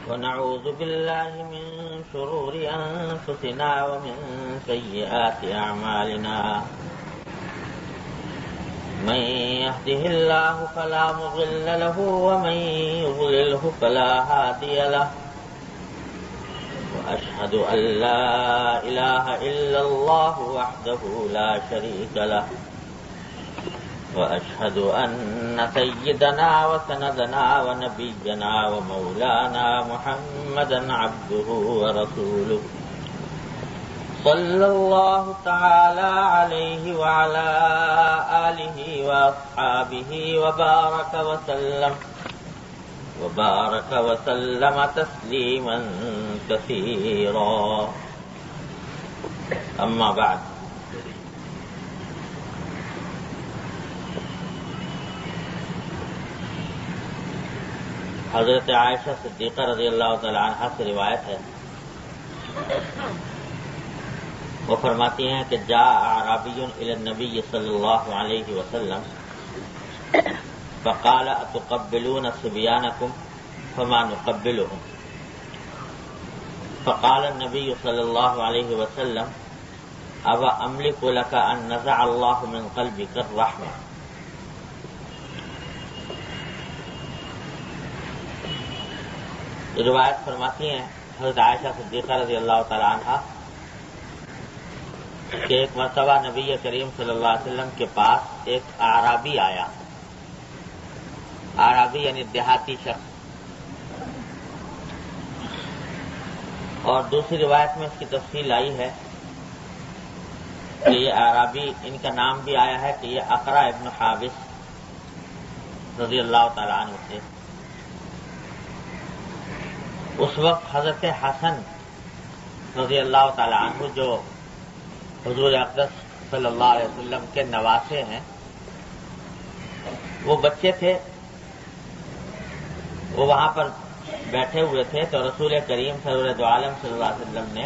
ونعوذ بالله من شرور أنفسنا ومن سيئات أعمالنا من يهده الله فلا مضل له ومن يضلله فلا هادي له وأشهد أن لا إله إلا الله وحده لا شريك له وأشهد أن سيدنا وسندنا ونبينا ومولانا محمدا عبده ورسوله صلى الله تعالى عليه وعلى آله وأصحابه وبارك وسلم تسليما كثيرا. أما بعد، حضرت عائشہ صدیقہ رضی اللہ تعالی عنہا سے روایت ہے، وہ فرماتی ہیں کہ جاء اعرابی الی النبی صلی اللہ علیہ وسلم فقال اتقبلون صبیانکم فما نقبلهم فقال النبی صلی اللہ علیہ وسلم اوا املک لک ان نزع اللہ من قلبک الرحمہ. روایت فرماتی ہیں حضرت عائشہ صدیقہ رضی اللہ تعالی عنہا کہ ایک مرتبہ نبی کریم صلی اللہ علیہ وسلم کے پاس ایک اعرابی آیا. اعرابی یعنی دیہاتی شخص. اور دوسری روایت میں اس کی تفصیل آئی ہے کہ یہ اعرابی، ان کا نام بھی آیا ہے کہ یہ اقرع ابن حابس رضی اللہ تعالی عنہ تھے. اس وقت حضرت حسن رضی اللہ تعالی عنہ جو حضور اقدس صلی اللہ علیہ وسلم کے نواسے ہیں، وہ بچے تھے. وہ وہاں پر بیٹھے ہوئے تھے تو رسول کریم سرور دو عالم صلی اللہ علیہ وسلم نے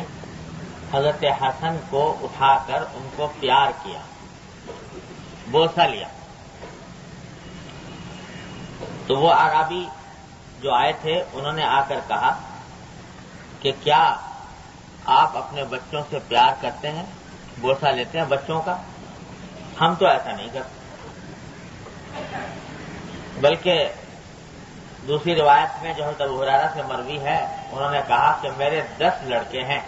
حضرت حسن کو اٹھا کر ان کو پیار کیا، بوسہ لیا. تو وہ اعرابی جو آئے تھے انہوں نے آ کر کہا کہ کیا آپ اپنے بچوں سے پیار کرتے ہیں، بوسہ لیتے ہیں بچوں کا؟ ہم تو ایسا نہیں کرتے. بلکہ دوسری روایت میں جو حضرت ابو ہریرہ سے مروی ہے، انہوں نے کہا کہ میرے 10 لڑکے ہیں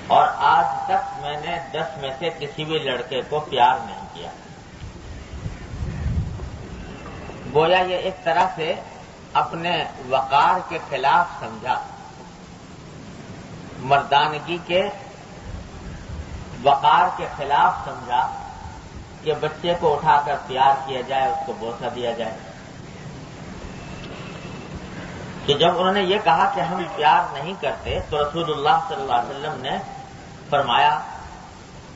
اور آج تک میں نے 10 میں سے کسی بھی لڑکے کو پیار نہیں کیا. گویا یہ ایک طرح سے اپنے وقار کے خلاف سمجھا، مردانگی کے وقار کے خلاف سمجھا کہ بچے کو اٹھا کر پیار کیا جائے، اس کو بوسہ دیا جائے. کہ جب انہوں نے یہ کہا کہ ہم پیار نہیں کرتے تو رسول اللہ صلی اللہ علیہ وسلم نے فرمایا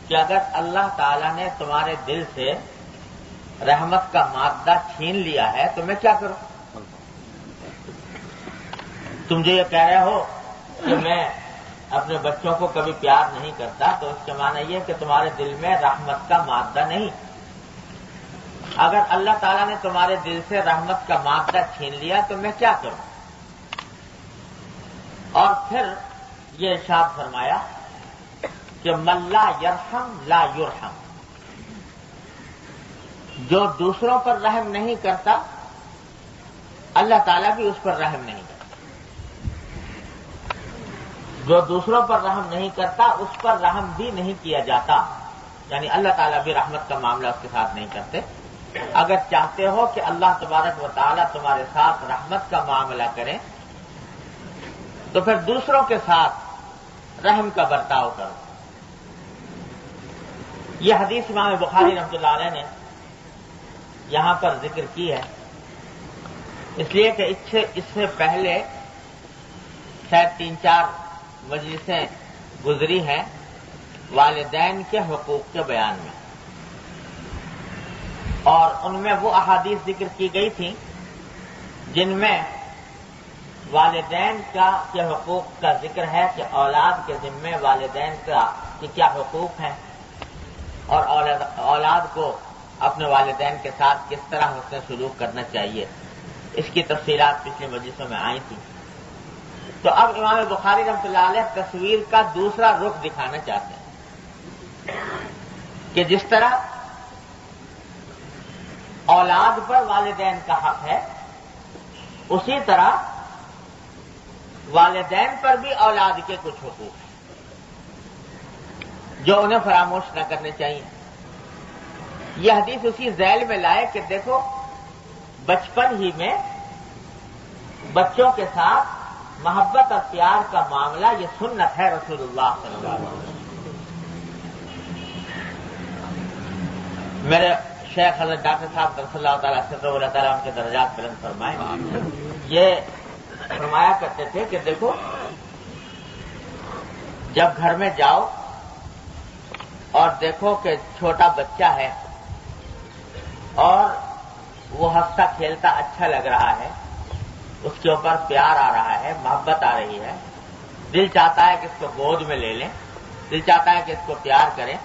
کہ اگر اللہ تعالیٰ نے تمہارے دل سے رحمت کا مادہ چھین لیا ہے تو میں کیا کروں؟ تم جو یہ کہہ رہے ہو کہ میں اپنے بچوں کو کبھی پیار نہیں کرتا، تو اس کے معنی یہ کہ تمہارے دل میں رحمت کا مادہ نہیں. اگر اللہ تعالیٰ نے تمہارے دل سے رحمت کا مادہ چھین لیا تو میں کیا کروں؟ اور پھر یہ ارشاد فرمایا کہ من لا یرحم لا یرحم، جو دوسروں پر رحم نہیں کرتا اللہ تعالیٰ بھی اس پر رحم نہیں کرتا. جو دوسروں پر رحم نہیں کرتا اس پر رحم بھی نہیں کیا جاتا. یعنی اللہ تعالیٰ بھی رحمت کا معاملہ اس کے ساتھ نہیں کرتے. اگر چاہتے ہو کہ اللہ تبارک و تعالیٰ تمہارے ساتھ رحمت کا معاملہ کرے تو پھر دوسروں کے ساتھ رحم کا برتاؤ کرو. یہ حدیث امام بخاری رحمۃ اللہ علیہ نے یہاں پر ذکر کی ہے، اس لیے کہ اس سے پہلے شاید 3-4 مجلسیں گزری ہیں والدین کے حقوق کے بیان میں، اور ان میں وہ احادیث ذکر کی گئی تھیں جن میں والدین کے حقوق کا ذکر ہے کہ اولاد کے ذمے والدین کے کیا حقوق ہیں اور اولاد کو اپنے والدین کے ساتھ کس طرح حسن سلوک کرنا چاہیے. اس کی تفصیلات پچھلے مجلسوں میں آئی تھی. تو اب امام بخاری رحمۃ اللہ علیہ تصویر کا دوسرا رخ دکھانا چاہتے ہیں کہ جس طرح اولاد پر والدین کا حق ہے، اسی طرح والدین پر بھی اولاد کے کچھ حقوق ہیں جو انہیں فراموش نہ کرنے چاہیے. یہ حدیث اسی ذیل میں لائے کہ دیکھو بچپن ہی میں بچوں کے ساتھ محبت اور پیار کا معاملہ یہ سنت ہے رسول اللہ صلی اللہ علیہ وسلم. میرے شیخ حضرت ڈاکٹر صاحب صلی اللہ تعالیٰ سے اللہ تعالیٰ ان کے درجات بلند فرمائے، یہ فرمایا کرتے تھے کہ دیکھو جب گھر میں جاؤ اور دیکھو کہ چھوٹا بچہ ہے اور وہ ہنستا کھیلتا اچھا لگ رہا ہے، اس کے اوپر پیار آ رہا ہے، محبت آ رہی ہے، دل چاہتا ہے کہ اس کو گود میں لے لیں، دل چاہتا ہے کہ اس کو پیار کریں،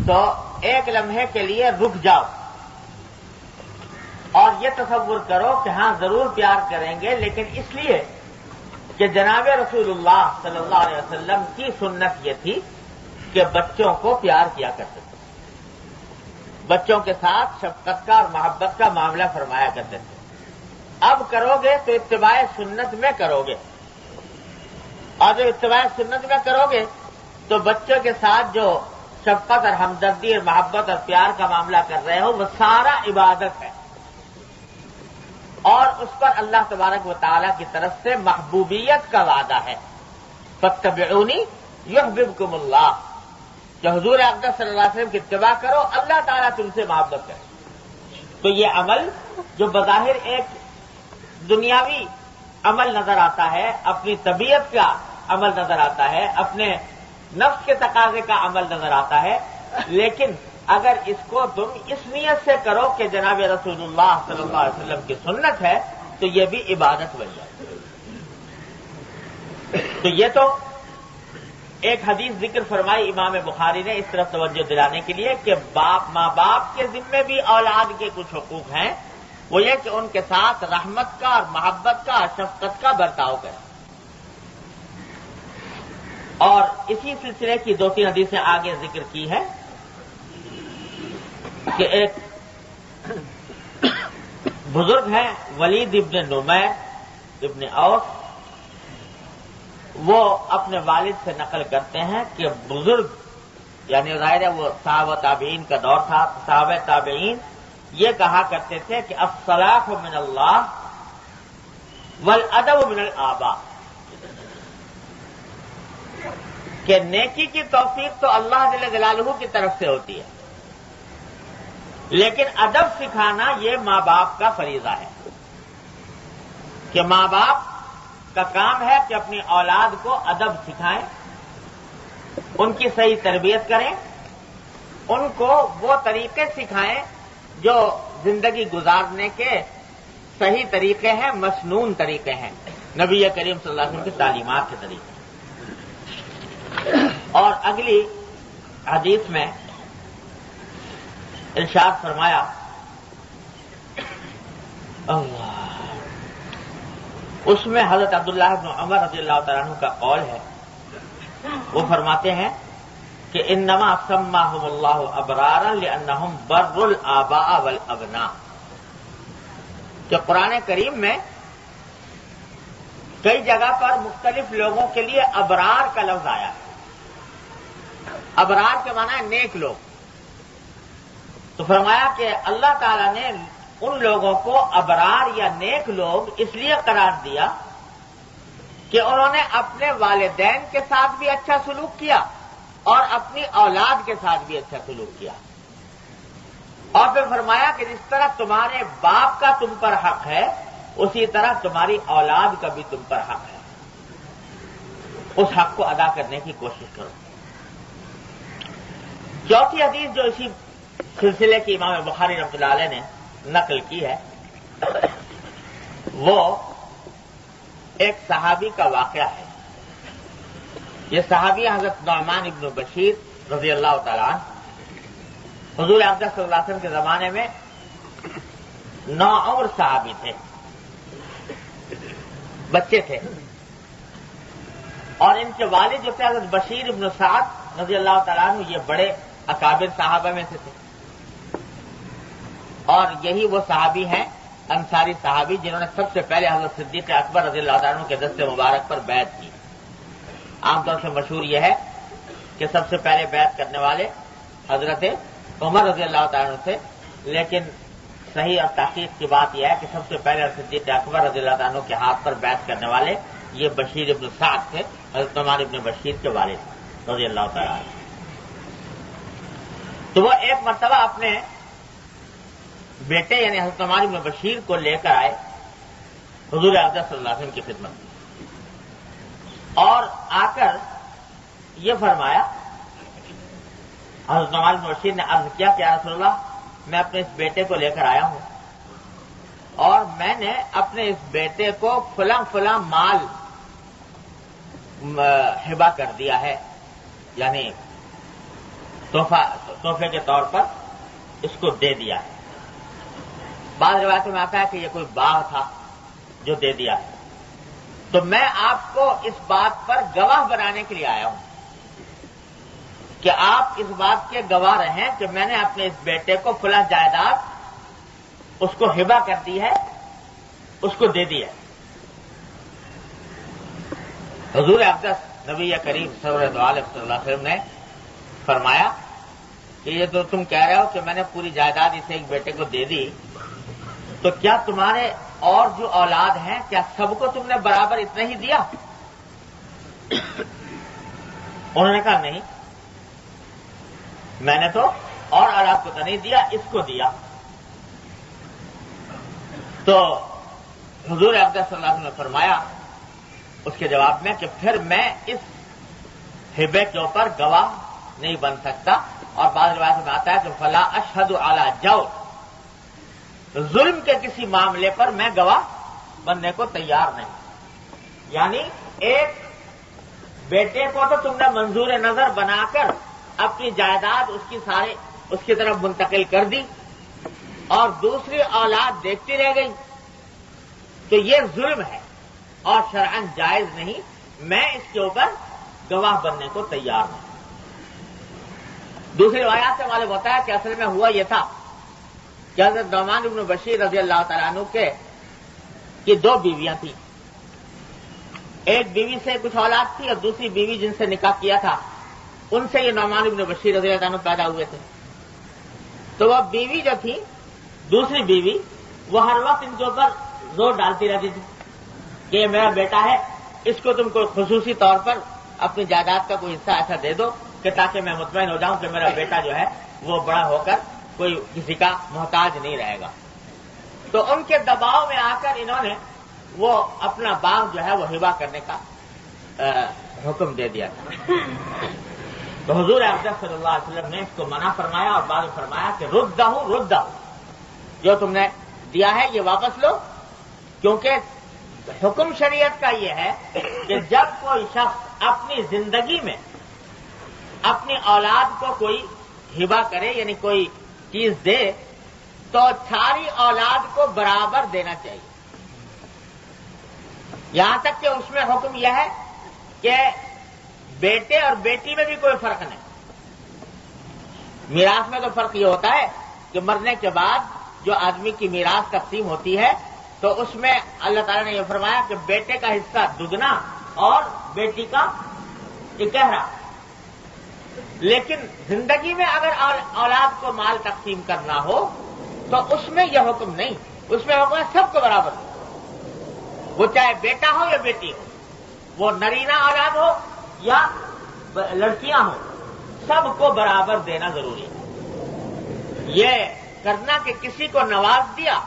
تو ایک لمحے کے لیے رک جاؤ اور یہ تصور کرو کہ ہاں ضرور پیار کریں گے، لیکن اس لیے کہ جناب رسول اللہ صلی اللہ علیہ وسلم کی سنت یہ تھی کہ بچوں کو پیار کیا کرتے تھے، بچوں کے ساتھ شفقت کا اور محبت کا معاملہ فرمایا کرتے تھے. اب کرو گے تو اتباع سنت میں کرو گے، اور جو اتباع سنت میں کرو گے تو بچوں کے ساتھ جو شفقت اور ہمدردی اور محبت اور پیار کا معاملہ کر رہے ہو وہ سارا عبادت ہے، اور اس پر اللہ تبارک و تعالیٰ کی طرف سے محبوبیت کا وعدہ ہے. فاتبعونی یحببکم اللہ، جو حضور اقدس صلی اللہ علیہ وسلم کی اتباع کرو اللہ تعالیٰ تم سے محبت کرے. تو یہ عمل جو بظاہر ایک دنیاوی عمل نظر آتا ہے، اپنی طبیعت کا عمل نظر آتا ہے، اپنے نفس کے تقاضے کا عمل نظر آتا ہے، لیکن اگر اس کو تم اس نیت سے کرو کہ جناب رسول اللہ صلی اللہ علیہ وسلم کی سنت ہے تو یہ بھی عبادت بن جائے. تو یہ تو ایک حدیث ذکر فرمائی امام بخاری نے اس طرف توجہ دلانے کے لیے کہ ماں باپ کے ذمے بھی اولاد کے کچھ حقوق ہیں، وہ یہ کہ ان کے ساتھ رحمت کا اور محبت کا اور شفقت کا برتاؤ کریں. اور اسی سلسلے کی 2-3 حدیثیں آگے ذکر کی ہے کہ ایک بزرگ ہیں ولید ابن نمیر ابن اوس، وہ اپنے والد سے نقل کرتے ہیں کہ بزرگ یعنی ظاہر ہے وہ صحابہ تابعین کا دور تھا، صحابہ تابعین یہ کہا کرتے تھے کہ الصلاح من اللہ والادب من الآباء، کہ نیکی کی توفیق تو اللہ جل جلالہ کی طرف سے ہوتی ہے، لیکن ادب سکھانا یہ ماں باپ کا فریضہ ہے، کہ ماں باپ کا کام ہے کہ اپنی اولاد کو ادب سکھائیں، ان کی صحیح تربیت کریں، ان کو وہ طریقے سکھائیں جو زندگی گزارنے کے صحیح طریقے ہیں، مسنون طریقے ہیں، نبی کریم صلی اللہ علیہ وسلم کی تعلیمات کے طریقے. اور اگلی حدیث میں ارشاد فرمایا اللہ، اس میں حضرت عبداللہ بن عمر رضی اللہ تعالیٰ عنہ کا قول ہے، وہ فرماتے ہیں کہ انما سماہم اللہ ابرارا لانہم بر الآباء والابناء، کہ قرآن کریم میں کئی جگہ پر مختلف لوگوں کے لیے ابرار کا لفظ آیا ہے. ابرار کے معنی ہے نیک لوگ. تو فرمایا کہ اللہ تعالیٰ نے ان لوگوں کو ابرار یا نیک لوگ اس لیے قرار دیا کہ انہوں نے اپنے والدین کے ساتھ بھی اچھا سلوک کیا اور اپنی اولاد کے ساتھ بھی اچھا سلوک کیا. اور پھر فرمایا کہ جس طرح تمہارے باپ کا تم پر حق ہے اسی طرح تمہاری اولاد کا بھی تم پر حق ہے، اس حق کو ادا کرنے کی کوشش کرو. چوتھی حدیث جو اسی سلسلے کی امام بخاری رحمۃ اللہ علیہ نے نقل کی ہے وہ ایک صحابی کا واقعہ ہے. یہ صحابی حضرت نعمان ابن بشیر رضی اللہ تعالیٰ عنہ، حضور اقدس صلی اللہ علیہ وسلم کے زمانے میں نوعمر صحابی تھے، بچے تھے، اور ان کے والد جو تھے حضرت بشیر ابن سعد رضی اللہ تعالیٰ عنہ، یہ بڑے اکابر صحابہ میں سے تھے، اور یہی وہ صحابی ہیں انصاری صحابی جنہوں نے سب سے پہلے حضرت صدیق اکبر رضی اللہ تعالیٰ عنہ کے دست مبارک پر بیعت کی۔ عام طور سے مشہور یہ ہے کہ سب سے پہلے بیعت کرنے والے حضرت عمر رضی اللہ تعالیٰ عنہ تھے، لیکن صحیح اور تحقیق کی بات یہ ہے کہ سب سے پہلے صدیق اکبر رضی اللہ تعالیٰ عنہ کے ہاتھ پر بیعت کرنے والے یہ بشیر ابن سعد تھے، حضرت نعمان ابن بشیر کے والد رضی اللہ تعالیٰ عنہ۔ تو وہ ایک مرتبہ اپنے بیٹے یعنی حضرت نعمان ابن بشیر کو لے کر آئے حضور اقدس صلی اللہ علیہ وسلم کی خدمت میں، اور آ کر یہ فرمایا، حضرت نعمان ابن بشیر نے عرض کیا کہ یا رسول اللہ، میں اپنے اس بیٹے کو لے کر آیا ہوں اور میں نے اپنے اس بیٹے کو فلاں فلاں مال ہبہ کر دیا ہے، یعنی تحفے کے طور پر اس کو دے دیا ہے۔ بعض روایتوں میں آتا ہے کہ یہ کوئی باغ تھا جو دے دیا ہے، تو میں آپ کو اس بات پر گواہ بنانے کے لیے آیا ہوں کہ آپ اس بات کے گواہ رہیں کہ میں نے اپنے اس بیٹے کو فلاں جائیداد اس کو ہبہ کر دی ہے، اس کو دے دی ہے۔ حضور اقدس نبی کریم صلی اللہ علیہ وسلم نے فرمایا کہ یہ تو تم کہہ رہے ہو کہ میں نے پوری جائیداد اسے ایک بیٹے کو دے دی، تو کیا تمہارے اور جو اولاد ہیں کیا سب کو تم نے برابر اتنا ہی دیا؟ انہوں نے کہا نہیں، میں نے تو اور اولاد کو تو نہیں دیا، اس کو دیا۔ تو حضور اقدس صلی اللہ علیہ وسلم نے فرمایا اس کے جواب میں کہ پھر میں اس ہبے کے اوپر گواہ نہیں بن سکتا، اور بعض روایتوں میں آتا ہے کہ فلا اشہد علی جور، ظلم کے کسی معاملے پر میں گواہ بننے کو تیار نہیں۔ یعنی ایک بیٹے کو تو تم نے منظور نظر بنا کر اپنی جائیداد اس کی طرف منتقل کر دی، اور دوسری اولاد دیکھتی رہ گئی، تو یہ ظلم ہے اور شرعاً جائز نہیں، میں اس کے اوپر گواہ بننے کو تیار نہیں۔ دوسری روایات سے معلوم ہوتا ہے کہ اصل میں ہوا یہ تھا کہ حضرت نعمان ابن بشیر رضی اللہ تعالیٰ عنہ کی دو بیویاں تھیں، ایک بیوی سے کچھ اولاد تھی اور دوسری بیوی جن سے نکاح کیا تھا ان سے یہ نعمان ابن بشیر رضی اللہ عنہ پیدا ہوئے تھے۔ تو وہ بیوی جو تھی، دوسری بیوی، وہ ہر وقت ان کے اوپر زور ڈالتی رہتی تھی کہ یہ میرا بیٹا ہے، اس کو تم کوئی خصوصی طور پر اپنی جائیداد کا کوئی حصہ ایسا دے دو کہ تاکہ میں مطمئن ہو جاؤں کہ میرا بیٹا جو ہے وہ بڑا ہو کر کوئی کسی کا محتاج نہیں رہے گا۔ تو ان کے دباؤ میں آ کر انہوں نے وہ اپنا باغ جو ہے وہ ہبہ کرنے کا حکم دے دیا تھا۔ تو حضور اقدس صلی اللہ علیہ وسلم نے اس کو منع فرمایا اور بعد میں فرمایا کہ ردہ، جو تم نے دیا ہے یہ واپس لو، کیونکہ حکم شریعت کا یہ ہے کہ جب کوئی شخص اپنی زندگی میں اپنی اولاد کو کوئی ہبہ کرے یعنی کوئی چیز دے تو ساری اولاد کو برابر دینا چاہیے، یہاں تک کہ اس میں حکم یہ ہے کہ بیٹے اور بیٹی میں بھی کوئی فرق نہیں۔ میراث میں تو فرق یہ ہوتا ہے کہ مرنے کے بعد جو آدمی کی میراث تقسیم ہوتی ہے تو اس میں اللہ تعالیٰ نے یہ فرمایا کہ بیٹے کا حصہ دگنا اور بیٹی کا اکہرا، لیکن زندگی میں اگر اولاد کو مال تقسیم کرنا ہو تو اس میں یہ حکم نہیں، اس میں حکم ہے سب کو برابر، وہ چاہے بیٹا ہو یا بیٹی ہو، وہ نرینہ اولاد ہو یا لڑکیاں ہوں، سب کو برابر دینا ضروری ہے۔ یہ کرنا کہ کسی کو نواز دیا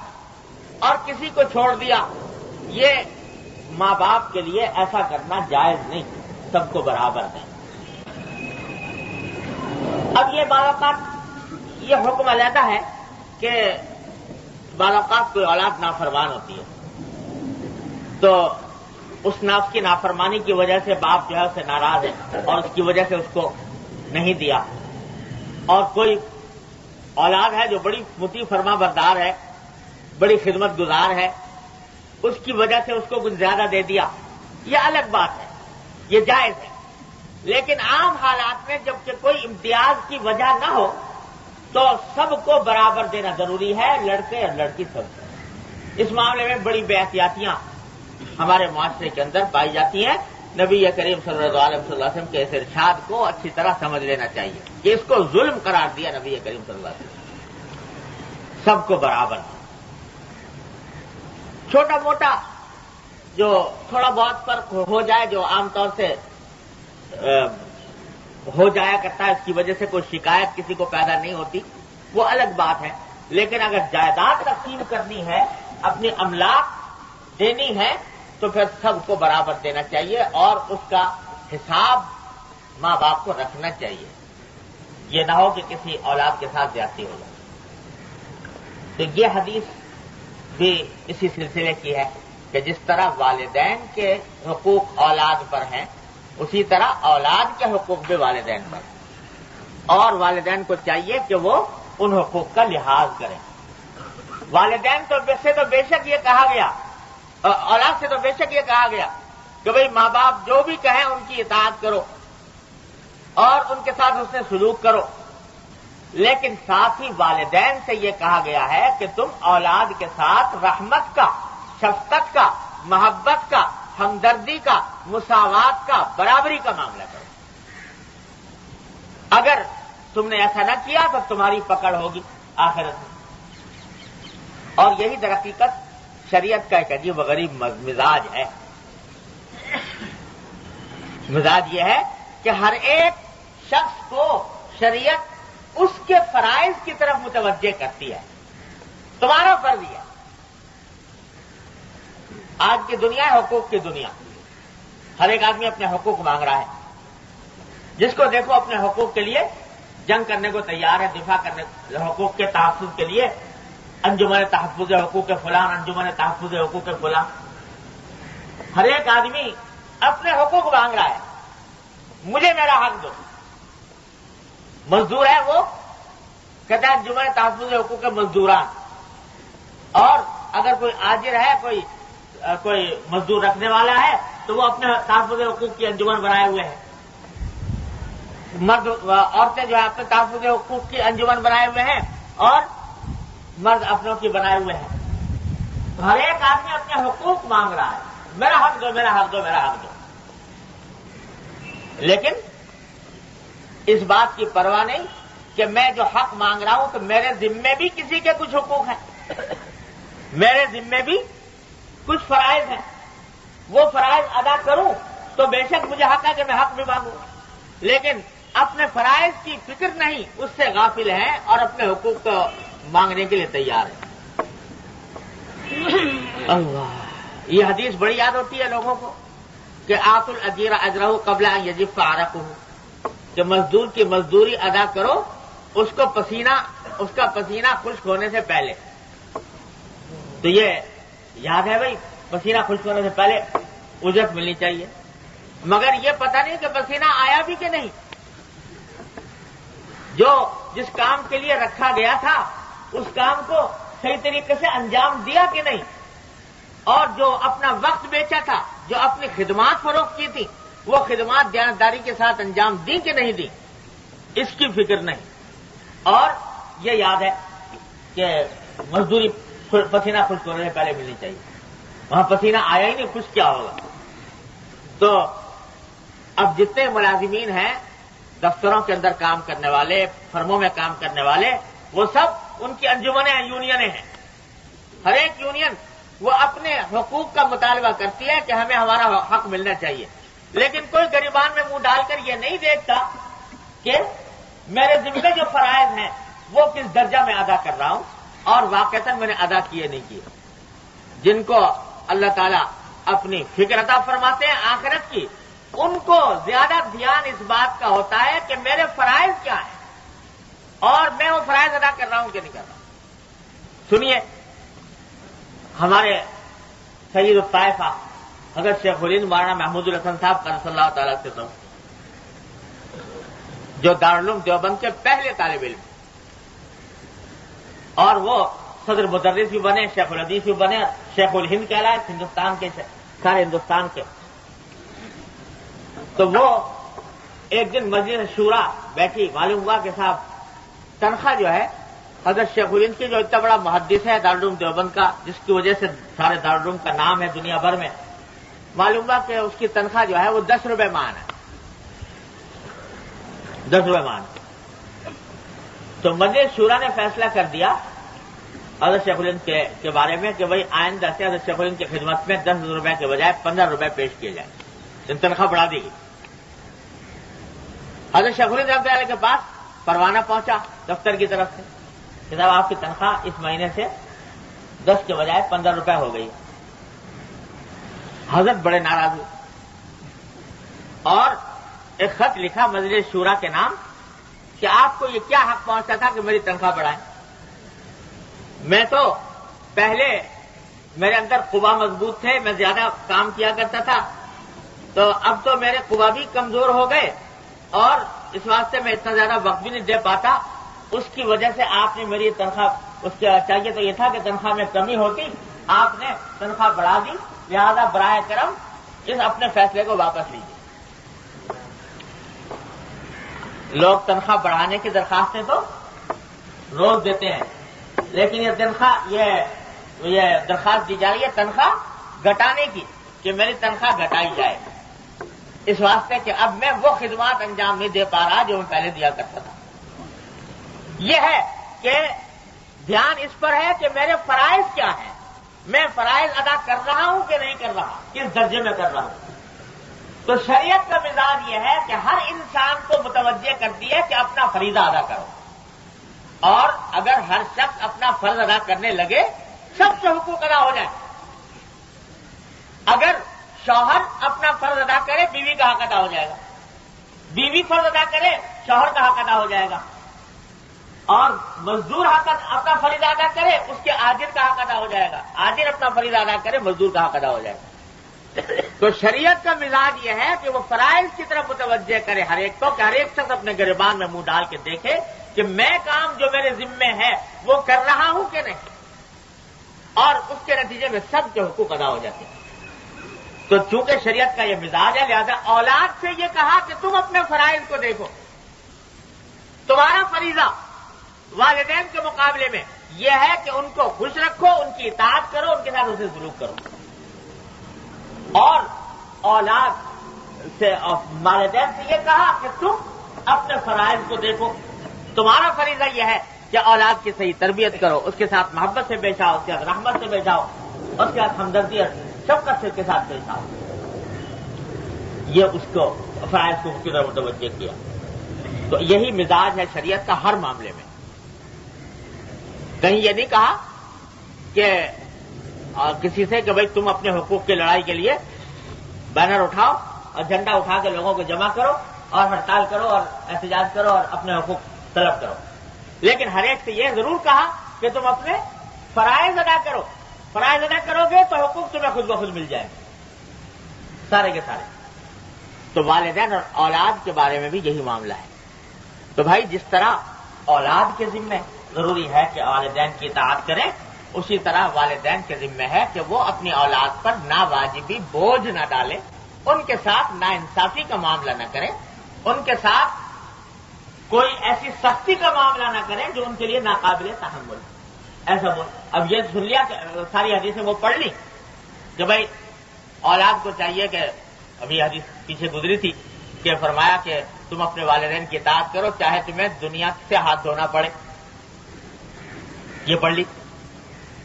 اور کسی کو چھوڑ دیا، یہ ماں باپ کے لیے ایسا کرنا جائز نہیں، سب کو برابر دیں۔ اب یہ بعض اوقات یہ حکم علیحدہ ہے کہ بعض اوقات کوئی اولاد نافرمان ہوتی ہے، تو اس کی نافرمانی کی وجہ سے باپ جو ہے اسے ناراض ہے اور اس کی وجہ سے اس کو نہیں دیا، اور کوئی اولاد ہے جو بڑی مطیع فرما بردار ہے، بڑی خدمت گزار ہے، اس کی وجہ سے اس کو کچھ زیادہ دے دیا، یہ الگ بات ہے، یہ جائز ہے۔ لیکن عام حالات میں جب کہ کوئی امتیاز کی وجہ نہ ہو تو سب کو برابر دینا ضروری ہے، لڑکے اور لڑکی سب کو۔ اس معاملے میں بڑی بے احتیاطیاں ہمارے معاشرے کے اندر پائی جاتی ہیں۔ نبی کریم صلی اللہ علیہ وسلم کے اس ارشاد کو اچھی طرح سمجھ لینا چاہیے کہ اس کو ظلم قرار دیا نبی کریم صلی اللہ علیہ وسلم، سب کو برابر۔ چھوٹا موٹا جو تھوڑا بہت فرق ہو جائے، جو عام طور سے ہو جایا کرتا ہے، اس کی وجہ سے کوئی شکایت کسی کو پیدا نہیں ہوتی، وہ الگ بات ہے۔ لیکن اگر جائیداد تقسیم کرنی ہے، اپنی املاک دینی ہے، تو پھر سب کو برابر دینا چاہیے اور اس کا حساب ماں باپ کو رکھنا چاہیے۔ یہ نہ ہو کہ کسی اولاد کے ساتھ زیادتی ہو جائے۔ تو یہ حدیث بھی اسی سلسلے کی ہے کہ جس طرح والدین کے حقوق اولاد پر ہیں، اسی طرح اولاد کے حقوق بھی والدین پر ہیں، اور والدین کو چاہیے کہ وہ ان حقوق کا لحاظ کریں۔ والدین تو بے شک یہ کہا گیا، اولاد سے تو بے شک یہ کہا گیا کہ بھئی ماں باپ جو بھی کہیں ان کی اطاعت کرو اور ان کے ساتھ اس نے سلوک کرو، لیکن ساتھ ہی والدین سے یہ کہا گیا ہے کہ تم اولاد کے ساتھ رحمت کا، شفقت کا، محبت کا، ہمدردی کا، مساوات کا، برابری کا معاملہ کرو۔ اگر تم نے ایسا نہ کیا تو تمہاری پکڑ ہوگی آخرت میں۔ اور یہی در حقیقت شریعت کا ایک عجیب و غریب مزاج ہے۔ مزاج یہ ہے کہ ہر ایک شخص کو شریعت اس کے فرائض کی طرف متوجہ کرتی ہے۔ تمہارا فرض یہ ہے۔ آج کی دنیا ہے حقوق کی دنیا، ہر ایک آدمی اپنے حقوق مانگ رہا ہے، جس کو دیکھو اپنے حقوق کے لیے جنگ کرنے کو تیار ہے، دفاع کرنے، حقوق کے تحفظ کے لیے انجمن تحفظ حقوق فلاں، انجمن تحفظ حقوق فلاں۔ ہر ایک آدمی اپنے حقوق مانگ رہا ہے، مجھے میرا حق دو۔ مزدور ہے وہ کہتا ہے انجمن تحفظ حقوق مزدوران، اور اگر کوئی آجر ہے، کوئی مزدور رکھنے والا ہے تو وہ اپنے تحفظ حقوق کی انجمن بنائے ہوئے ہیں۔ مرد عورتیں جو ہے اپنے تحفظ حقوق کی انجمن بنائے ہوئے ہیں اور مرد اپنوں کی بنائے ہوئے ہیں۔ تو ہر ایک آدمی اپنے حقوق مانگ رہا ہے، میرا حق دو، میرا حق دو، میرا حق دو۔ لیکن اس بات کی پرواہ نہیں کہ میں جو حق مانگ رہا ہوں تو میرے ذمے بھی کسی کے کچھ حقوق ہیں، میرے ذمے بھی کچھ فرائض ہیں، وہ فرائض ادا کروں تو بے شک مجھے حق ہے کہ میں حق بھی مانگوں، لیکن اپنے فرائض کی فکر نہیں، اس سے غافل ہیں اور اپنے حقوق کو مانگنے کے لیے تیار ہیں۔ اللہ، یہ حدیث بڑی یاد ہوتی ہے لوگوں کو کہ آت الاجیر اجرہ قبل ان یجف عرقہ، کہ مزدور کی مزدوری ادا کرو اس کا پسینہ خشک ہونے سے پہلے۔ تو یہ یاد ہے بھائی، پسینہ خشک ہونے سے پہلے اجرت ملنی چاہیے، مگر یہ پتہ نہیں کہ پسینہ آیا بھی کہ نہیں، جس کام کے لیے رکھا گیا تھا اس کام کو صحیح طریقے سے انجام دیا کہ نہیں، اور جو اپنا وقت بیچا تھا، جو اپنی خدمات فروخت کی تھی، وہ خدمات دیانتداری کے ساتھ انجام دی کہ نہیں دی، اس کی فکر نہیں۔ اور یہ یاد ہے کہ مزدوری پسینہ خشک ہونے سے پہلے ملنی چاہیے، وہاں پسینہ آیا ہی نہیں، خشک کیا ہوگا۔ تو اب جتنے ملازمین ہیں دفتروں کے اندر کام کرنے والے، فرموں میں کام کرنے والے، وہ سب ان کی انجمنیں ہیں، یونینیں ہیں۔ ہر ایک یونین وہ اپنے حقوق کا مطالبہ کرتی ہے کہ ہمیں ہمارا حق ملنا چاہیے، لیکن کوئی گریبان میں منہ ڈال کر یہ نہیں دیکھتا کہ میرے ذمے جو فرائض ہیں وہ کس درجہ میں ادا کر رہا ہوں اور واقعتاً میں نے ادا کیے نہیں کیے۔ جن کو اللہ تعالیٰ اپنی فکر عطا فرماتے ہیں آخرت کی، ان کو زیادہ دھیان اس بات کا ہوتا ہے کہ میرے فرائض کیا ہیں اور میں وہ فرائض ادا کر رہا ہوں کہ نہیں کر رہا ہوں۔ سنیے، ہمارے سید الطائفہ حضرت شیخ الہند مولانا محمود الحسن صاحب قدس اللہ تعالیٰ سے جو دارالعلوم دیوبند کے پہلے طالب علم، اور وہ صدر مدرس بھی بنے, شیخ الحدیث بھی بنے, شیخ الہند کہلائے ہندوستان کے, سارے ہندوستان کے. تو وہ ایک دن مجلس شورا بیٹھی, معلوم ہوا کہ صاحب تنخواہ جو ہے حضرت شیخ الہند کی, جو اتنا بڑا محدث ہے دارالعلوم دیوبند کا, جس کی وجہ سے سارے دارالعلوم کا نام ہے دنیا بھر میں, معلوم ہوا کہ اس کی تنخواہ جو ہے وہ 10 روپے ماہانہ ہے, 10 روپے ماہانہ. تو مجلس شورا نے فیصلہ کر دیا حضرت شیخ الہند کے بارے میں کہ بھائی آئندہ سے حضرت شیخ الہند کی خدمت میں 10 روپے کے بجائے 15 روپے پیش کیے جائیں, تنخواہ بڑھا دی گئی. حضرت شیخ الہند رحمۃ اللہ کے پاس پروانہ پہنچا دفتر کی طرف سے کہ صاحب آپ کی تنخواہ اس مہینے سے 10 کے بجائے 15 روپے ہو گئی. حضرت بڑے ناراض ہوئے اور ایک خط لکھا مجلس شورا کے نام کہ آپ کو یہ کیا حق پہنچتا تھا کہ میری تنخواہ بڑھائیں. میں تو پہلے میرے اندر قوا مضبوط تھے, میں زیادہ کام کیا کرتا تھا, تو اب تو میرے قوا بھی کمزور ہو گئے اور اس واسطے میں اتنا زیادہ وقت بھی نہیں دے پاتا. اس کی وجہ سے آپ نے میری تنخواہ, اس کے چاہیے تو یہ تھا کہ تنخواہ میں کمی ہوتی, آپ نے تنخواہ بڑھا دی, لہذا برائے کرم اس اپنے فیصلے کو واپس لیجیے. لوگ تنخواہ بڑھانے کی درخواستیں تو روز دیتے ہیں, لیکن یہ تنخواہ یہ درخواست دی جا رہی ہے تنخواہ گھٹانے کی کہ میری تنخواہ گھٹائی جائے, اس واسطے کہ اب میں وہ خدمات انجام نہیں دے پا رہا جو میں پہلے دیا کرتا تھا. یہ ہے کہ دھیان اس پر ہے کہ میرے فرائض کیا ہیں, میں فرائض ادا کر رہا ہوں کہ نہیں کر رہا, کس درجے میں کر رہا ہوں. تو شریعت کا مزاج یہ ہے کہ ہر انسان کو متوجہ کرتی ہے کہ اپنا فریضہ ادا کرو, اور اگر ہر شخص اپنا فرض ادا کرنے لگے سب سے حقوق ادا ہو جائے. اگر شوہر اپنا فرض ادا کرے بیوی کا حق ادا ہو جائے گا, بیوی فرض ادا کرے شوہر کا حق ادا ہو جائے گا, اور مزدور حق اپنا فریضہ ادا کرے اس کے آجر کا حق ادا ہو جائے گا, آجر اپنا فریضہ ادا کرے مزدور کا حق ادا ہو جائے گا. تو شریعت کا مزاج یہ ہے کہ وہ فرائض کی طرف متوجہ کرے ہر ایک کو, کہ ہر ایک شخص اپنے گریبان میں منہ ڈال کے دیکھے کہ میں کام جو میرے ذمے ہے وہ کر رہا ہوں کہ نہیں, اور اس کے نتیجے میں سب کے حقوق ادا ہو جاتے ہیں. تو چونکہ شریعت کا یہ مزاج ہے, لہذا اولاد سے یہ کہا کہ تم اپنے فرائض کو دیکھو. تمہارا فریضہ والدین کے مقابلے میں یہ ہے کہ ان کو خوش رکھو, ان کی اطاعت کرو, ان کے ساتھ اسے سلوک کرو. اور اولاد سے والدین سے یہ کہا کہ تم اپنے فرائض کو دیکھو. تمہارا فریضہ یہ ہے کہ اولاد کی صحیح تربیت کرو, اس کے ساتھ محبت سے پیش آؤ, اس کے ساتھ رحمت سے پیش آؤ, اس کے ساتھ ہمدردی اور شفقت سے کے ساتھ پیش آؤ. یہ اس کو فرائض کو کی طرف متوجہ کیا. تو یہی مزاج ہے شریعت کا ہر معاملے میں. کہیں یہ نہیں کہا کہ کسی سے کہ بھئی تم اپنے حقوق کی لڑائی کے لیے بینر اٹھاؤ اور جھنڈا اٹھا کے لوگوں کو جمع کرو اور ہڑتال کرو اور احتجاج کرو اور اپنے حقوق طلب کرو. لیکن ہر ایک سے یہ ضرور کہا کہ تم اپنے فرائض ادا کرو. فرائض ادا کرو گے تو حقوق تمہیں خود بخود مل جائیں گے سارے کے سارے. تو والدین اور اولاد کے بارے میں بھی یہی معاملہ ہے. تو بھائی جس طرح اولاد کے ذمے ضروری ہے کہ والدین کی اطاعت کریں, اسی طرح والدین کے ذمہ ہے کہ وہ اپنی اولاد پر ناواجبی بوجھ نہ ڈالیں, ان کے ساتھ ناانصافی کا معاملہ نہ کریں, ان کے ساتھ کوئی ایسی سختی کا معاملہ نہ کریں جو ان کے لیے ناقابل تحمل. ایسا بول اب یہ سن لیا کہ ساری حدیثیں وہ پڑھ لی کہ بھائی اولاد کو چاہیے کہ ابھی حدیث پیچھے گزری تھی کہ فرمایا کہ تم اپنے والدین کی اطاعت کرو چاہے تمہیں دنیا سے ہاتھ دھونا پڑے. یہ پڑھ لی.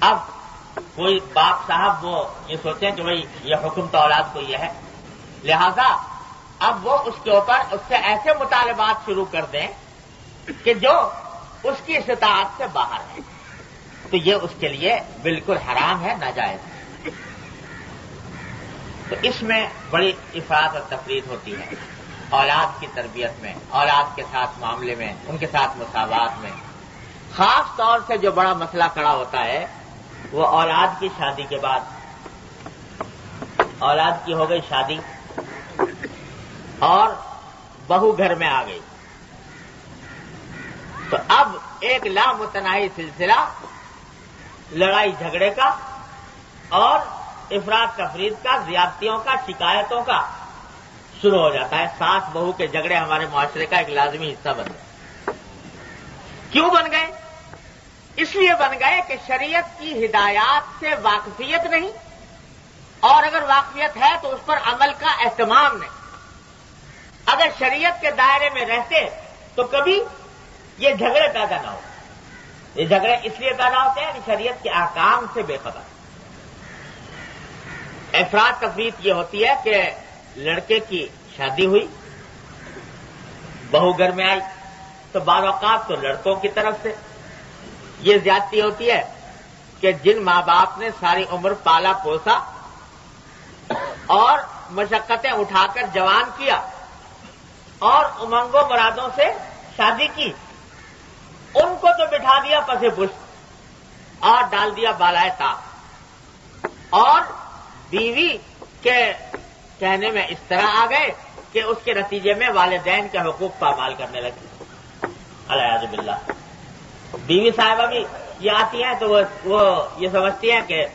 اب کوئی باپ صاحب وہ یہ سوچیں کہ بھئی یہ حکم تو اولاد کو یہ ہے, لہذا اب وہ اس کے اوپر اس سے ایسے مطالبات شروع کر دیں کہ جو اس کی استطاعت سے باہر ہے, تو یہ اس کے لیے بالکل حرام ہے, ناجائز ہے. تو اس میں بڑی افراط اور تفریط ہوتی ہے اولاد کی تربیت میں, اولاد کے ساتھ معاملے میں, ان کے ساتھ مساوات میں. خاص طور سے جو بڑا مسئلہ کھڑا ہوتا ہے وہ اولاد کی شادی کے بعد. اولاد کی ہو گئی شادی اور بہو گھر میں آ گئی, تو اب ایک لامتناہی سلسلہ لڑائی جھگڑے کا اور افراد تفرید کا، زیادتیوں کا، شکایتوں کا شروع ہو جاتا ہے۔ ساس بہو کے جھگڑے ہمارے معاشرے کا ایک لازمی حصہ بن گئے۔ کیوں بن گئے؟ اس لیے بن گئے کہ شریعت کی ہدایات سے واقفیت نہیں، اور اگر واقفیت ہے تو اس پر عمل کا اہتمام نہیں۔ اگر شریعت کے دائرے میں رہتے تو کبھی یہ جھگڑے پیدا نہ ہوتے۔ یہ جھگڑے اس لیے پیدا ہوتے ہیں کہ شریعت کے احکام سے بے خبر۔ افراد تفریط یہ ہوتی ہے کہ لڑکے کی شادی ہوئی، بہو گھر میں آئی تو بعض اوقات تو لڑکوں کی طرف سے یہ زیادتی ہوتی ہے کہ جن ماں باپ نے ساری عمر پالا پوسا اور مشقتیں اٹھا کر جوان کیا اور امنگوں مرادوں سے شادی کی، ان کو تو بٹھا دیا پسے پشت اور ڈال دیا بالائے طاق، اور بیوی کے کہنے میں اس طرح آ گئے کہ اس کے نتیجے میں والدین کے حقوق پامال کرنے لگے۔ الیاذ باللہ۔ بیوی صاحبہ بھی یہ آتی ہیں تو وہ یہ سمجھتی ہیں کہ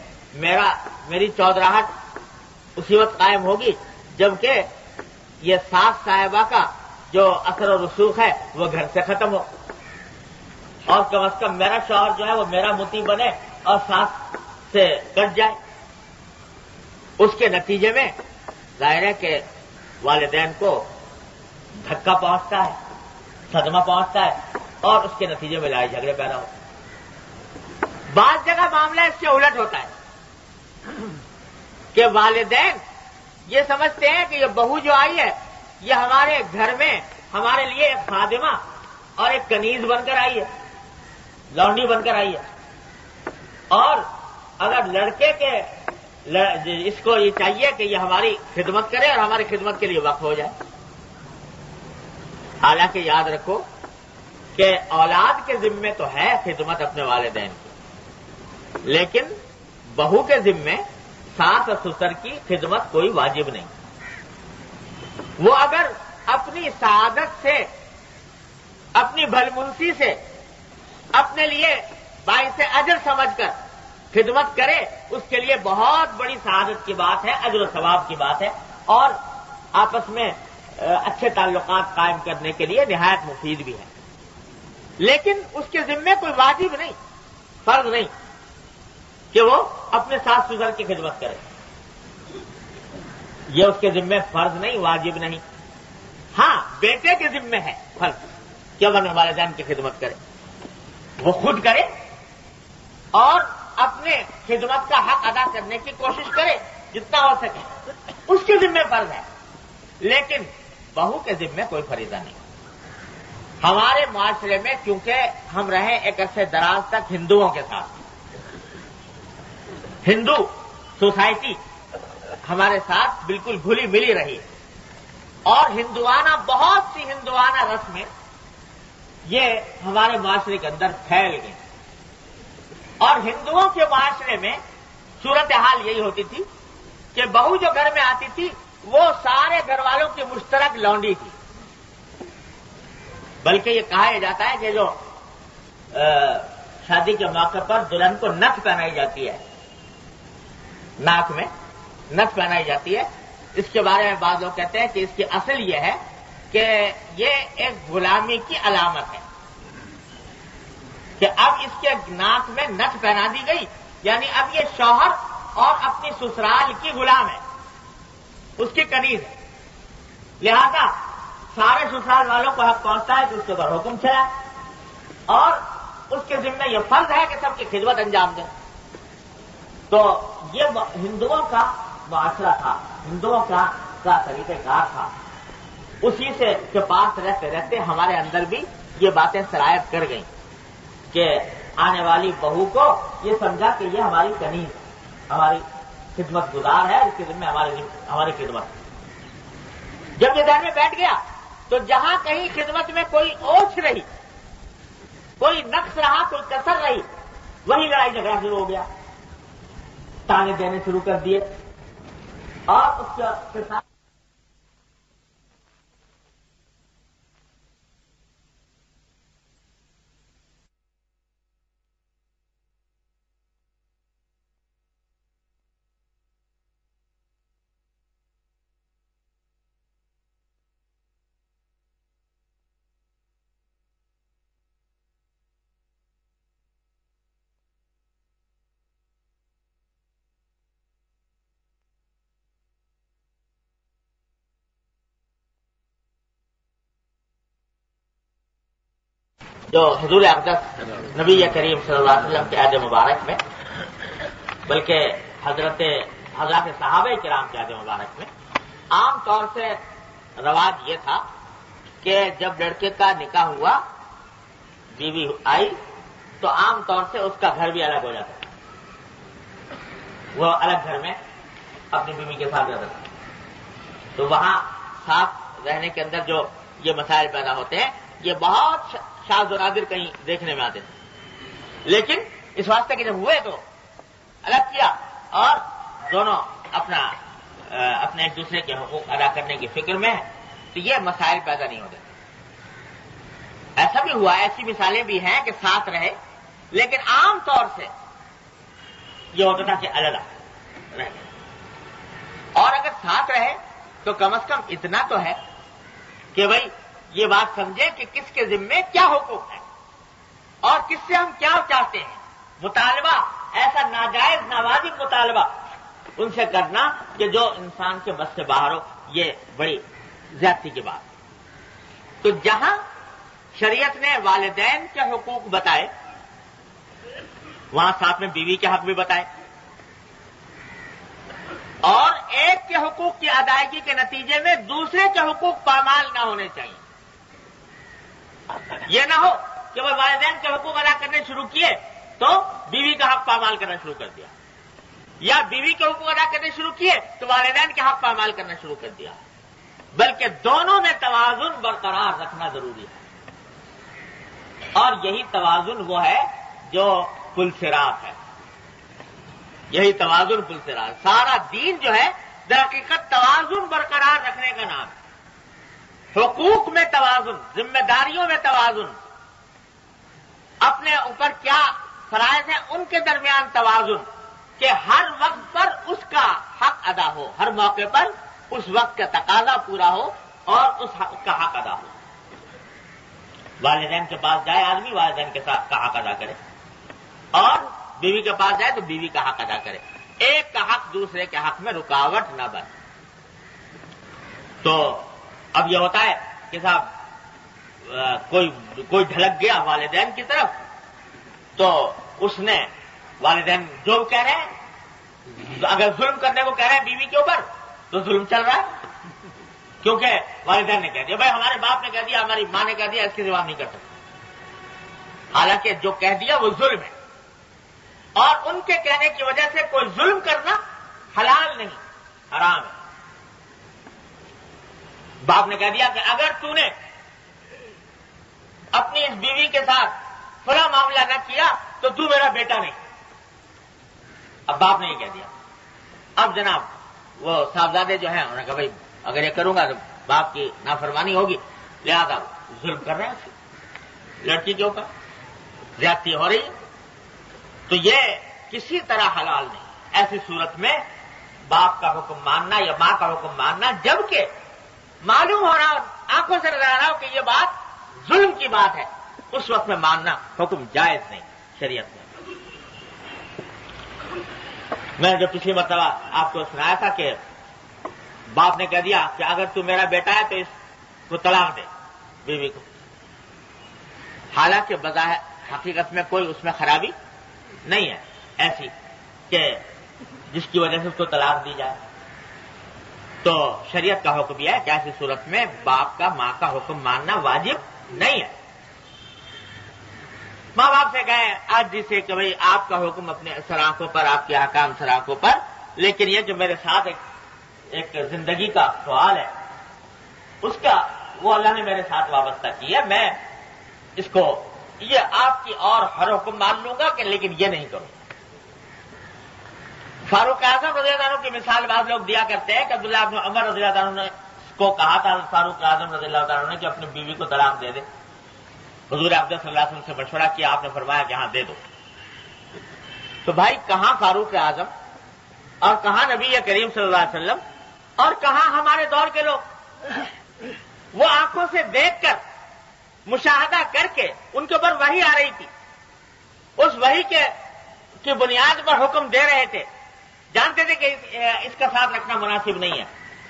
میری چودراہٹ اسی وقت قائم ہوگی جبکہ یہ ساس صاحبہ کا جو اثر و رسوخ ہے وہ گھر سے ختم ہو، اور کم از کم میرا شوہر جو ہے وہ میرا مطیع بنے اور ساس سے کٹ جائے۔ اس کے نتیجے میں ظاہر ہے کہ والدین کو دھکا پہنچتا ہے، صدمہ پہنچتا ہے، اور اس کے نتیجے میں لڑائی جھگڑے پیدا ہوتے۔ بعض جگہ معاملہ اس سے الٹ ہوتا ہے کہ والدین یہ سمجھتے ہیں کہ یہ بہو جو آئی ہے یہ ہمارے گھر میں ہمارے لیے ایک خادمہ اور ایک کنیز بن کر آئی ہے، لونڈی بن کر آئی ہے، اور اگر لڑکے کے اس کو یہ چاہیے کہ یہ ہماری خدمت کرے اور ہماری خدمت کے لیے وقف ہو جائے۔ حالانکہ یاد رکھو کہ اولاد کے ذمے تو ہے خدمت اپنے والدین کی، لیکن بہو کے ذمے ساس اور سسر کی خدمت کوئی واجب نہیں۔ وہ اگر اپنی سعادت سے، اپنی بھلمنسی سے اپنے لیے باعث اجر سمجھ کر خدمت کرے، اس کے لیے بہت بڑی سعادت کی بات ہے، اجر و ثواب کی بات ہے، اور آپس میں اچھے تعلقات قائم کرنے کے لیے نہایت مفید بھی ہے۔ لیکن اس کے ذمے کوئی واجب نہیں، فرض نہیں کہ وہ اپنے ساس سسر کی خدمت کرے۔ یہ اس کے ذمے فرض نہیں، واجب نہیں۔ ہاں، بیٹے کے ذمے ہے فرض کہ وہ اپنے والدین کی خدمت کرے، وہ خود کرے اور اپنے خدمت کا حق ادا کرنے کی کوشش کرے جتنا ہو سکے، اس کے ذمے فرض ہے، لیکن بہو کے ذمے کوئی فریضہ نہیں۔ ہمارے معاشرے میں چونکہ ہم رہے ایک عرصے دراز تک ہندوؤں کے ساتھ، ہندو سوسائٹی ہمارے ساتھ بالکل گھلی ملی رہی، اور ہندوانہ بہت سی ہندوانہ رسمیں یہ ہمارے معاشرے کے اندر پھیل گئی، اور ہندوؤں کے معاشرے میں صورتحال یہی ہوتی تھی کہ بہو جو گھر میں آتی تھی وہ سارے گھر والوں کی مشترک لونڈی تھی، بلکہ یہ کہا جاتا ہے کہ جو شادی کے موقع پر دلہن کو نتھ پہنائی جاتی ہے، ناک میں نتھ پہنائی جاتی ہے، اس کے بارے میں بعض لوگ کہتے ہیں کہ اس کی اصل یہ ہے کہ یہ ایک غلامی کی علامت ہے کہ اب اس کے ناک میں نتھ پہنا دی گئی، یعنی اب یہ شوہر اور اپنی سسرال کی غلام ہے، اس کی کنیز ہے، لہذا سارے سسرال والوں کو حق پہنچتا ہے کہ اس کے اوپر حکم چلائے، اور اس کے ذمہ یہ فرض ہے کہ سب کی خدمت انجام دیں۔ تو یہ ہندوؤں کا معاشرہ تھا، ہندوؤں کا طریقہ کار تھا، اسی سے کے پاس رہتے رہتے ہمارے اندر بھی یہ باتیں سرایت کر گئیں کہ آنے والی بہو کو یہ سمجھا کہ یہ ہماری کنیز، ہماری خدمت گزار ہے، اس کے ذمہ ہماری خدمت۔ جب یہ ذہن میں بیٹھ گیا تو جہاں کہیں خدمت میں کوئی اوچھ رہی، کوئی نقص رہا، کوئی کسر رہی، وہی لڑائی جھگڑا شروع ہو گیا، تانے دینے شروع کر دیے، اور اس کے ساتھ جو حضور اقدس نبی کریم صلی اللہ علیہ وسلم کے عہد مبارک میں، بلکہ حضرات صحابہ کرام کے عہد مبارک میں عام طور سے رواج یہ تھا کہ جب لڑکے کا نکاح ہوا، بیوی آئی، تو عام طور سے اس کا گھر بھی الگ ہو جاتا تھا، وہ الگ گھر میں اپنی بیوی کے ساتھ رہتا تھا، تو وہاں ساتھ رہنے کے اندر جو یہ مسائل پیدا ہوتے ہیں یہ بہت شاذ و نادر کہیں دیکھنے میں آتے تھے، لیکن اس واسطے کہ جب ہوئے تو الگ کیا اور دونوں اپنے ایک دوسرے کے حقوق ادا کرنے کی فکر میں ہے، تو یہ مسائل پیدا نہیں ہوتے۔ ایسا بھی ہوا، ایسی مثالیں بھی ہیں کہ ساتھ رہے، لیکن عام طور سے یہ ہوتا تھا کہ الگ رہے، اور اگر ساتھ رہے تو کم از کم اتنا تو ہے کہ بھائی یہ بات سمجھے کہ کس کے ذمے کیا حقوق ہے اور کس سے ہم کیا چاہتے ہیں۔ مطالبہ ایسا ناجائز ناواجب مطالبہ ان سے کرنا کہ جو انسان کے بس سے باہر ہو، یہ بڑی زیادتی کی بات۔ تو جہاں شریعت نے والدین کے حقوق بتائے، وہاں ساتھ میں بیوی کے حق بھی بتائے، اور ایک کے حقوق کی ادائیگی کے نتیجے میں دوسرے کے حقوق پامال نہ ہونے چاہیے۔ یہ نہ ہو کہ وہ والدین کے حقوق ادا کرنے شروع کیے تو بیوی کا حق پامال کرنا شروع کر دیا، یا بیوی کے حقوق ادا کرنے شروع کیے تو والدین کے حق پامال کرنا شروع کر دیا، بلکہ دونوں میں توازن برقرار رکھنا ضروری ہے، اور یہی توازن وہ ہے جو پل صراط ہے، یہی توازن پل صراط۔ سارا دین جو ہے در حقیقت توازن برقرار رکھنے کا نام ہے، حقوق میں توازن، ذمہ داریوں میں توازن، اپنے اوپر کیا فرائض ہیں ان کے درمیان توازن، کہ ہر وقت پر اس کا حق ادا ہو، ہر موقع پر اس وقت کا تقاضا پورا ہو اور اس کا حق ادا ہو۔ والدین کے پاس جائے آدمی، والدین کے ساتھ کا حق ادا کرے، اور بیوی کے پاس جائے تو بیوی کا حق ادا کرے، ایک کا حق دوسرے کے حق میں رکاوٹ نہ بنے۔ تو اب یہ ہوتا ہے کہ صاحب کوئی ڈھلک گیا والدین کی طرف، تو اس نے والدین جو کہہ رہے ہیں، اگر ظلم کرنے کو کہہ رہے ہیں بیوی کے اوپر تو ظلم چل رہا ہے، کیونکہ والدین نے کہہ دیا، بھائی ہمارے باپ نے کہہ دیا، ہماری ماں نے کہہ دیا، اس کی جواب نہیں کر سکتے، حالانکہ جو کہہ دیا وہ ظلم ہے، اور ان کے کہنے کی وجہ سے کوئی ظلم کرنا حلال نہیں، حرام ہے۔ باپ نے کہہ دیا کہ اگر تو نے اپنی اس بیوی کے ساتھ فلاں معاملہ نہ کیا تو تو میرا بیٹا نہیں۔ اب باپ نے یہ کہہ دیا، اب جناب وہ صاحبزادے جو ہیں انہوں نے کہا بھائی اگر یہ کروں گا تو باپ کی نافرمانی ہوگی، لہذا ظلم کر رہے ہیں لڑکی کے اوپر، زیادتی ہو رہی ہے، تو یہ کسی طرح حلال نہیں۔ ایسی صورت میں باپ کا حکم ماننا یا ماں کا حکم ماننا، جبکہ معلوم ہو رہا، آنکھوں سے نظر آ رہا ہو کہ یہ بات ظلم کی بات ہے، اس وقت میں ماننا حکم جائز نہیں شریعت میں۔ میں جو پچھلی مرتبہ آپ کو سنایا تھا کہ باپ نے کہہ دیا کہ اگر تو میرا بیٹا ہے تو اس کو طلاق دے بیوی کو، حالانکہ بظاہر حقیقت میں کوئی اس میں خرابی نہیں ہے ایسی کہ جس کی وجہ سے اس کو طلاق دی جائے، تو شریعت کا حکم یہ ہے کہ ایسی صورت میں باپ کا ماں کا حکم ماننا واجب نہیں ہے۔ ماں باپ سے کہے آج جسے کہ بھئی آپ کا حکم اپنے سراخوں پر، آپ کے احکام سراخوں پر، لیکن یہ جو میرے ساتھ ایک زندگی کا سوال ہے اس کا وہ اللہ نے میرے ساتھ وابستہ کی ہے، میں اس کو یہ آپ کی اور ہر حکم مان لوں گا کہ لیکن یہ نہیں کروں۔ فاروق اعظم رضی اللہ عنہ کی مثال بعض لوگ دیا کرتے ہیں کہ عبداللہ بن عمر رضی اللہ عنہ نے کو کہا تھا فاروق اعظم رضی اللہ عنہ نے کہ اپنی بیوی کو طلاق دے دے، حضور اقدس صلی اللہ علیہ وسلم سے مشورہ کیا، آپ نے فرمایا کہ ہاں دے دو۔ تو بھائی کہاں فاروق اعظم اور کہاں نبی کریم صلی اللہ علیہ وسلم اور کہاں ہمارے دور کے لوگ؟ وہ آنکھوں سے دیکھ کر مشاہدہ کر کے ان کے اوپر وحی آ رہی تھی، اس وحی کی بنیاد پر حکم دے رہے تھے، جانتے تھے کہ اس کا ساتھ رکھنا مناسب نہیں ہے،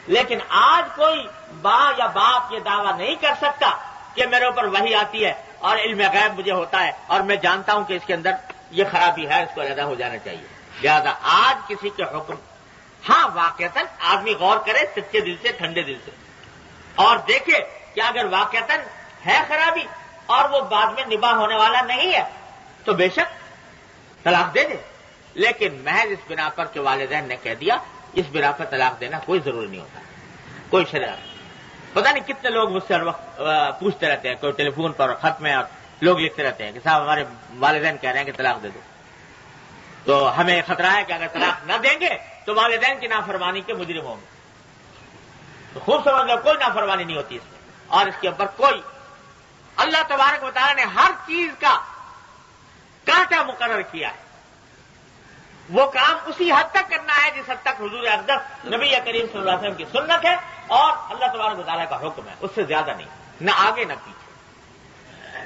لیکن آج کوئی ماں یا باپ یہ دعویٰ نہیں کر سکتا کہ میرے اوپر وحی آتی ہے اور علم غیب مجھے ہوتا ہے اور میں جانتا ہوں کہ اس کے اندر یہ خرابی ہے، اس کو علیحدہ ہو جانا چاہیے. لہذا آج کسی کے حکم، ہاں واقعتاً آدمی غور کرے سچے دل سے، ٹھنڈے دل سے، اور دیکھے کہ اگر واقعتاً ہے خرابی اور وہ بعد میں نباہ ہونے والا نہیں ہے تو بے شک طلاق دے دے. لیکن محض اس بنا پر کہ والدین نے کہہ دیا، اس بنا پر طلاق دینا کوئی ضروری نہیں ہوتا. کوئی شرط پتہ نہیں کتنے لوگ مجھ سے ہر وقت پوچھتے رہتے ہیں، کوئی ٹیلی فون پر خط میں، اور لوگ لکھتے رہتے ہیں کہ صاحب ہمارے والدین کہہ رہے ہیں کہ طلاق دے دو. تو ہمیں خطرہ ہے کہ اگر طلاق نہ دیں گے تو والدین کی نافرمانی کے مجرم ہوں گے. تو خوب سمجھ لو کوئی نافرمانی نہیں ہوتی اس میں، اور اس کے اوپر کوئی، اللہ تبارک و تعالیٰ نے ہر چیز کا کانٹا مقرر کیا ہے. وہ کام اسی حد تک کرنا ہے جس حد تک حضور اقدس نبی کریم صلی اللہ علیہ وسلم کی سنت ہے اور اللہ تبارک و تعالیٰ کا حکم ہے، اس سے زیادہ نہیں، نہ آگے نہ پیچھے.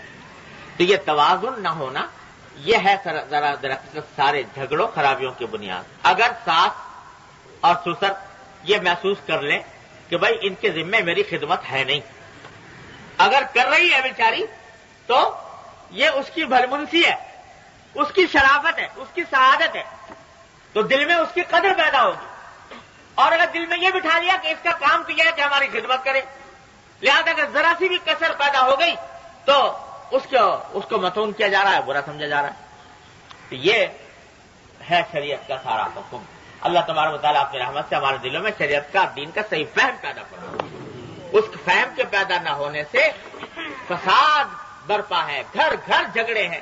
تو یہ توازن نہ ہونا، یہ ہے ذرا درخت سارے جھگڑوں خرابیوں کی بنیاد. اگر ساس اور سسر یہ محسوس کر لیں کہ بھائی ان کے ذمے میری خدمت ہے نہیں، اگر کر رہی ہے بیچاری تو یہ اس کی بھلمنسی ہے، اس کی شرافت ہے، اس کی سعادت ہے، تو دل میں اس کی قدر پیدا ہوگی. اور اگر دل میں یہ بٹھا لیا کہ اس کا کام تو یہ ہے کہ ہماری خدمت کرے، لہذا اگر ذرا سی بھی کسر پیدا ہو گئی تو اس کو متون کیا جا رہا ہے، برا سمجھا جا رہا ہے. تو یہ ہے شریعت کا سارا حکم. اللہ تبارک و تعالیٰ اپنی رحمت سے ہمارے دلوں میں شریعت کا، دین کا صحیح فہم پیدا کرے. اس فہم کے پیدا نہ ہونے سے فساد برپا ہے، گھر گھر جھگڑے ہیں،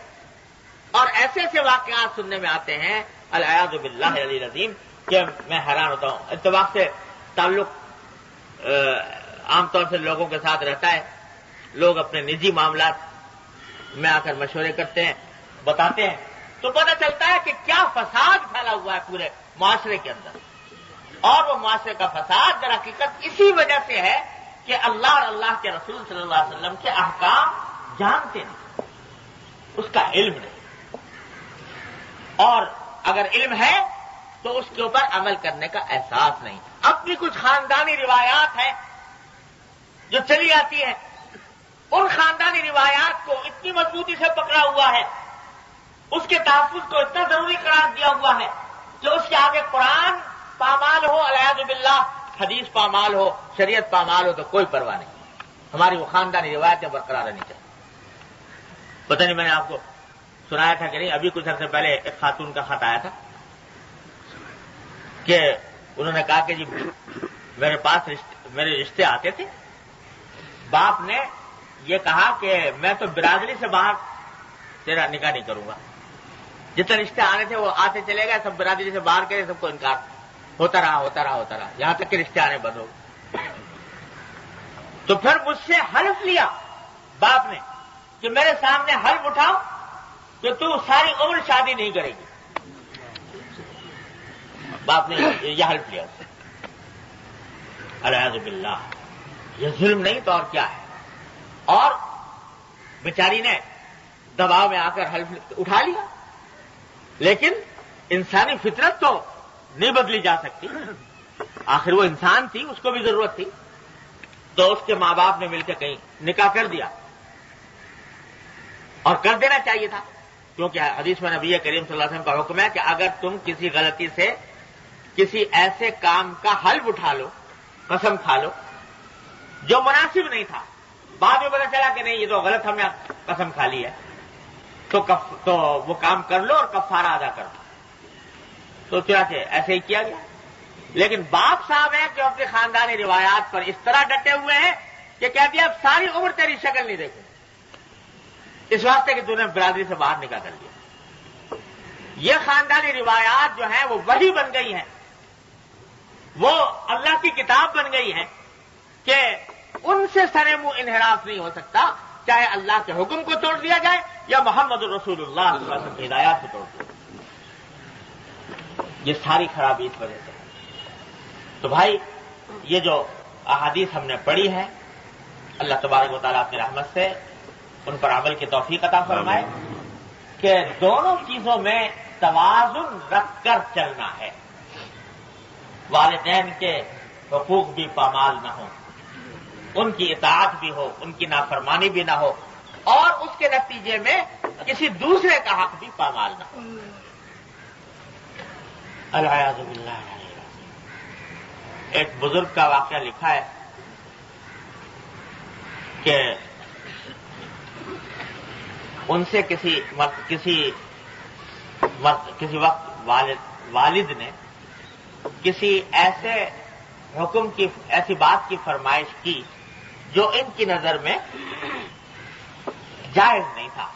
اور ایسے ایسے واقعات سننے میں آتے ہیں العیاذ باللہ العلی العظیم کہ میں حیران ہوتا ہوں. اتفاق سے تعلق عام طور سے لوگوں کے ساتھ رہتا ہے، لوگ اپنے نجی معاملات میں آ کر مشورے کرتے ہیں، بتاتے ہیں، تو پتہ چلتا ہے کہ کیا فساد پھیلا ہوا ہے پورے معاشرے کے اندر. اور وہ معاشرے کا فساد در حقیقت اسی وجہ سے ہے کہ اللہ اور اللہ کے رسول صلی اللہ علیہ وسلم کے احکام جانتے نہیں، اس کا علم نہیں، اور اگر علم ہے تو اس کے اوپر عمل کرنے کا احساس نہیں. اپنی کچھ خاندانی روایات ہیں جو چلی آتی ہیں، ان خاندانی روایات کو اتنی مضبوطی سے پکڑا ہوا ہے، اس کے تحفظ کو اتنا ضروری قرار دیا ہوا ہے کہ اس کے آگے قرآن پامال ہو، العیاذ باللہ حدیث پامال ہو، شریعت پامال ہو تو کوئی پرواہ نہیں. ہماری وہ خاندانی روایتیں برقرار رہنی چاہیے. پتہ نہیں میں نے آپ کو سنایا تھا کہ نہیں، ابھی کچھ عرصے پہلے ایک خاتون کا خط آیا تھا کہ انہوں نے کہا کہ جی میرے پاس میرے رشتے آتے تھے، باپ نے یہ کہا کہ میں تو برادری سے باہر تیرا نکاح نہیں کروں گا. جتنے رشتے آنے تھے وہ آتے چلے گئے، سب برادری سے باہر کے سب کو انکار ہوتا رہا، یہاں تک کہ رشتے آنے بند ہو گئے. تو پھر مجھ سے حلف لیا باپ نے کہ میرے سامنے حلف اٹھاؤ کہ تو ساری عمر شادی نہیں کرے گی. باپ نے یہ حلف لیا اس سے. العیاذ باللہ، یہ ظلم نہیں تو اور کیا ہے. اور بیچاری نے دباؤ میں آ کر حلف اٹھا لیا، لیکن انسانی فطرت تو نہیں بدلی جا سکتی. آخر وہ انسان تھی، اس کو بھی ضرورت تھی. تو اس کے ماں باپ نے مل کے کہیں نکاح کر دیا، اور کر دینا چاہیے تھا، کیونکہ حدیث میں نبی کریم صلی اللہ علیہ وسلم کا حکم ہے کہ اگر تم کسی غلطی سے کسی ایسے کام کا حلف اٹھا لو، قسم کھا لو جو مناسب نہیں تھا، بعد میں پتا چلا کہ نہیں یہ تو غلط ہم نے قسم کھا لی ہے، تو وہ کام کر لو اور کفارہ ادا کر دو. تو چنانچہ ایسے ہی کیا گیا. لیکن باپ صاحب ہیں کہ اپنی خاندانی روایات پر اس طرح ڈٹے ہوئے ہیں کہ کہتے ہیں اب ساری عمر تیری شکل نہیں دیکھوں، اس واسطے کہ تو نے برادری سے باہر نکاح کر دیا. یہ خاندانی روایات جو ہیں وہ وحی بن گئی ہیں، وہ اللہ کی کتاب بن گئی ہے کہ ان سے سر منہ انحراف نہیں ہو سکتا، چاہے اللہ کے حکم کو توڑ دیا جائے یا محمد رسول اللہ صلی اللہ علیہ وسلم کی ہدایات کو توڑ دیا. یہ ساری خرابی اس وجہ سے ہے. تو بھائی یہ جو احادیث ہم نے پڑھی ہے، اللہ تبارک و تعالیٰ اپنی رحمت سے ان پر عمل کی توفیق عطا فرمائے کہ دونوں چیزوں میں توازن رکھ کر چلنا ہے. والدین کے حقوق بھی پامال نہ ہوں، ان کی اطاعت بھی ہو، ان کی نافرمانی بھی نہ ہو، اور اس کے نتیجے میں کسی دوسرے کا حق بھی پامال نہ ہو. العیاذ باللہ. ایک بزرگ کا واقعہ لکھا ہے کہ ان سے کسی وقت والد نے کسی ایسی بات کی فرمائش کی جو ان کی نظر میں جائز نہیں تھا.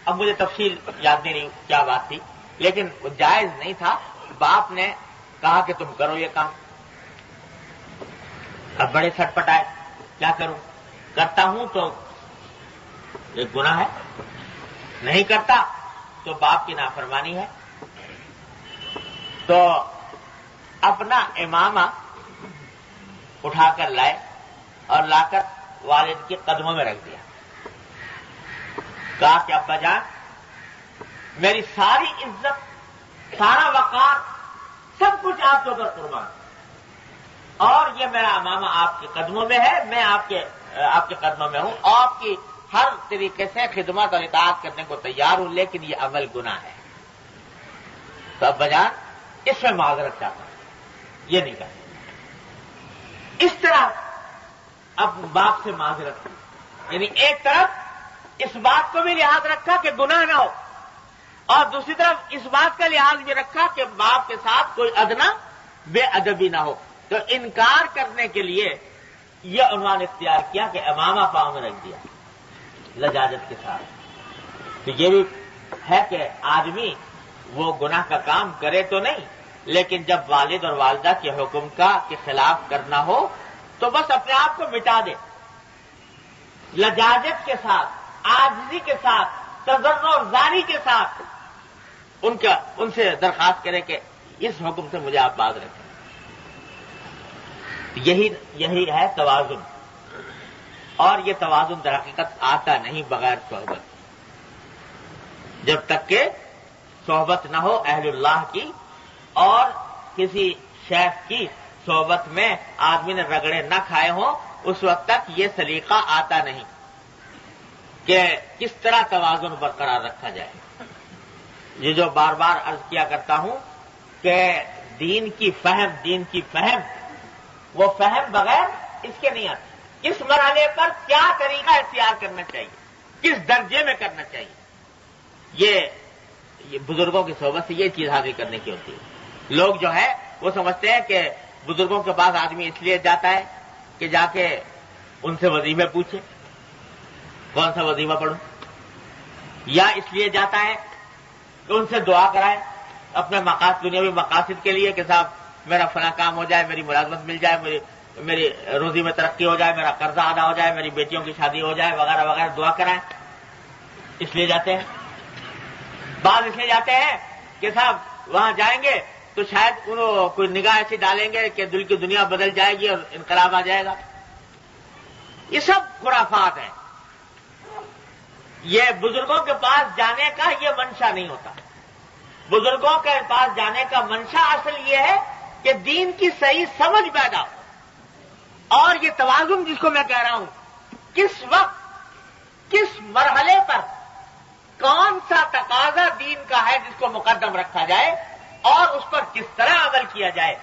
اب مجھے تفصیل یاد نہیں کیا بات تھی، لیکن وہ جائز نہیں تھا. باپ نے کہا کہ تم کرو یہ کام. اب بڑے سٹ پٹائے، کیا کروں؟ کرتا ہوں تو ایک گناہ ہے، نہیں کرتا تو باپ کی نافرمانی ہے. تو اپنا امامہ اٹھا کر لائے اور لا کر والد کے قدموں میں رکھ دیا. کہا کہ ابا جان، میری ساری عزت، سارا وقار، سب کچھ آپ کے اوپر قربان، اور یہ میرا امامہ آپ کے قدموں میں ہے، میں آپ کے قدموں میں ہوں، آپ کی ہر طریقے سے خدمت اور اطاعت کرنے کو تیار ہوں، لیکن یہ عمل گناہ ہے. تو ابا جان اس میں معذرت چاہتا ہوں، یہ نہیں کرتا. اس طرح اب باپ سے معذرت کی، یعنی ایک طرف اس بات کو بھی لحاظ رکھا کہ گناہ نہ ہو، اور دوسری طرف اس بات کا لحاظ بھی رکھا کہ باپ کے ساتھ کوئی ادنا بے ادبی نہ ہو. تو انکار کرنے کے لیے یہ عنوان اختیار کیا کہ امامہ پاؤں میں رکھ دیا لجاجت کے ساتھ. تو یہ بھی ہے کہ آدمی وہ گناہ کا کام کرے تو نہیں، لیکن جب والد اور والدہ کے حکم کے خلاف کرنا ہو تو بس اپنے آپ کو مٹا دے، لجاجت کے ساتھ، عاجزی کے ساتھ، تضرع زاری کے ساتھ ان سے درخواست کرے کہ اس حکم سے مجھے آپ باز رکھیں. یہی ہے توازن. اور یہ توازن در حقیقت آتا نہیں بغیر صحبت. جب تک کہ صحبت نہ ہو اہل اللہ کی اور کسی شیخ کی صحبت میں آدمی نے رگڑے نہ کھائے ہوں، اس وقت تک یہ سلیقہ آتا نہیں کہ کس طرح توازن برقرار رکھا جائے. یہ جو بار بار عرض کیا کرتا ہوں کہ دین کی فہم وہ فہم بغیر اس کے نہیں آتی. کس مرحلے پر کیا طریقہ اختیار کرنا چاہیے، کس درجے میں کرنا چاہیے، یہ بزرگوں کی صحبت سے یہ چیز حاصل کرنے کی ہوتی ہے. لوگ جو ہے وہ سمجھتے ہیں کہ بزرگوں کے پاس آدمی اس لیے جاتا ہے کہ جا کے ان سے وظیفے پوچھے، کون سا وظیفہ پڑھوں، یا اس لیے جاتا ہے کہ ان سے دعا کرائے اپنے دنیاوی مقاصد کے لیے کہ صاحب میرا فلاں کام ہو جائے، میری ملازمت مل جائے، میری روزی میں ترقی ہو جائے، میرا قرضہ ادا ہو جائے، میری بیٹیوں کی شادی ہو جائے، وغیرہ وغیرہ دعا کرائیں. اس لیے جاتے ہیں. بعض اس لیے جاتے ہیں کہ صاحب وہاں جائیں گے تو شاید انہوں کوئی نگاہ ایسی ڈالیں گے کہ دل کی دنیا بدل جائے گی اور انقلاب آ جائے گا. یہ سب خرافات ہیں. یہ بزرگوں کے پاس جانے کا یہ منشا نہیں ہوتا. بزرگوں کے پاس جانے کا منشا اصل یہ ہے کہ دین کی صحیح سمجھ پیدا ہو. اور یہ توازن جس کو میں کہہ رہا ہوں، کس وقت کس مرحلے پر کون سا تقاضا دین کا ہے جس کو مقدم رکھا جائے اور اس پر کس طرح عمل کیا جائے،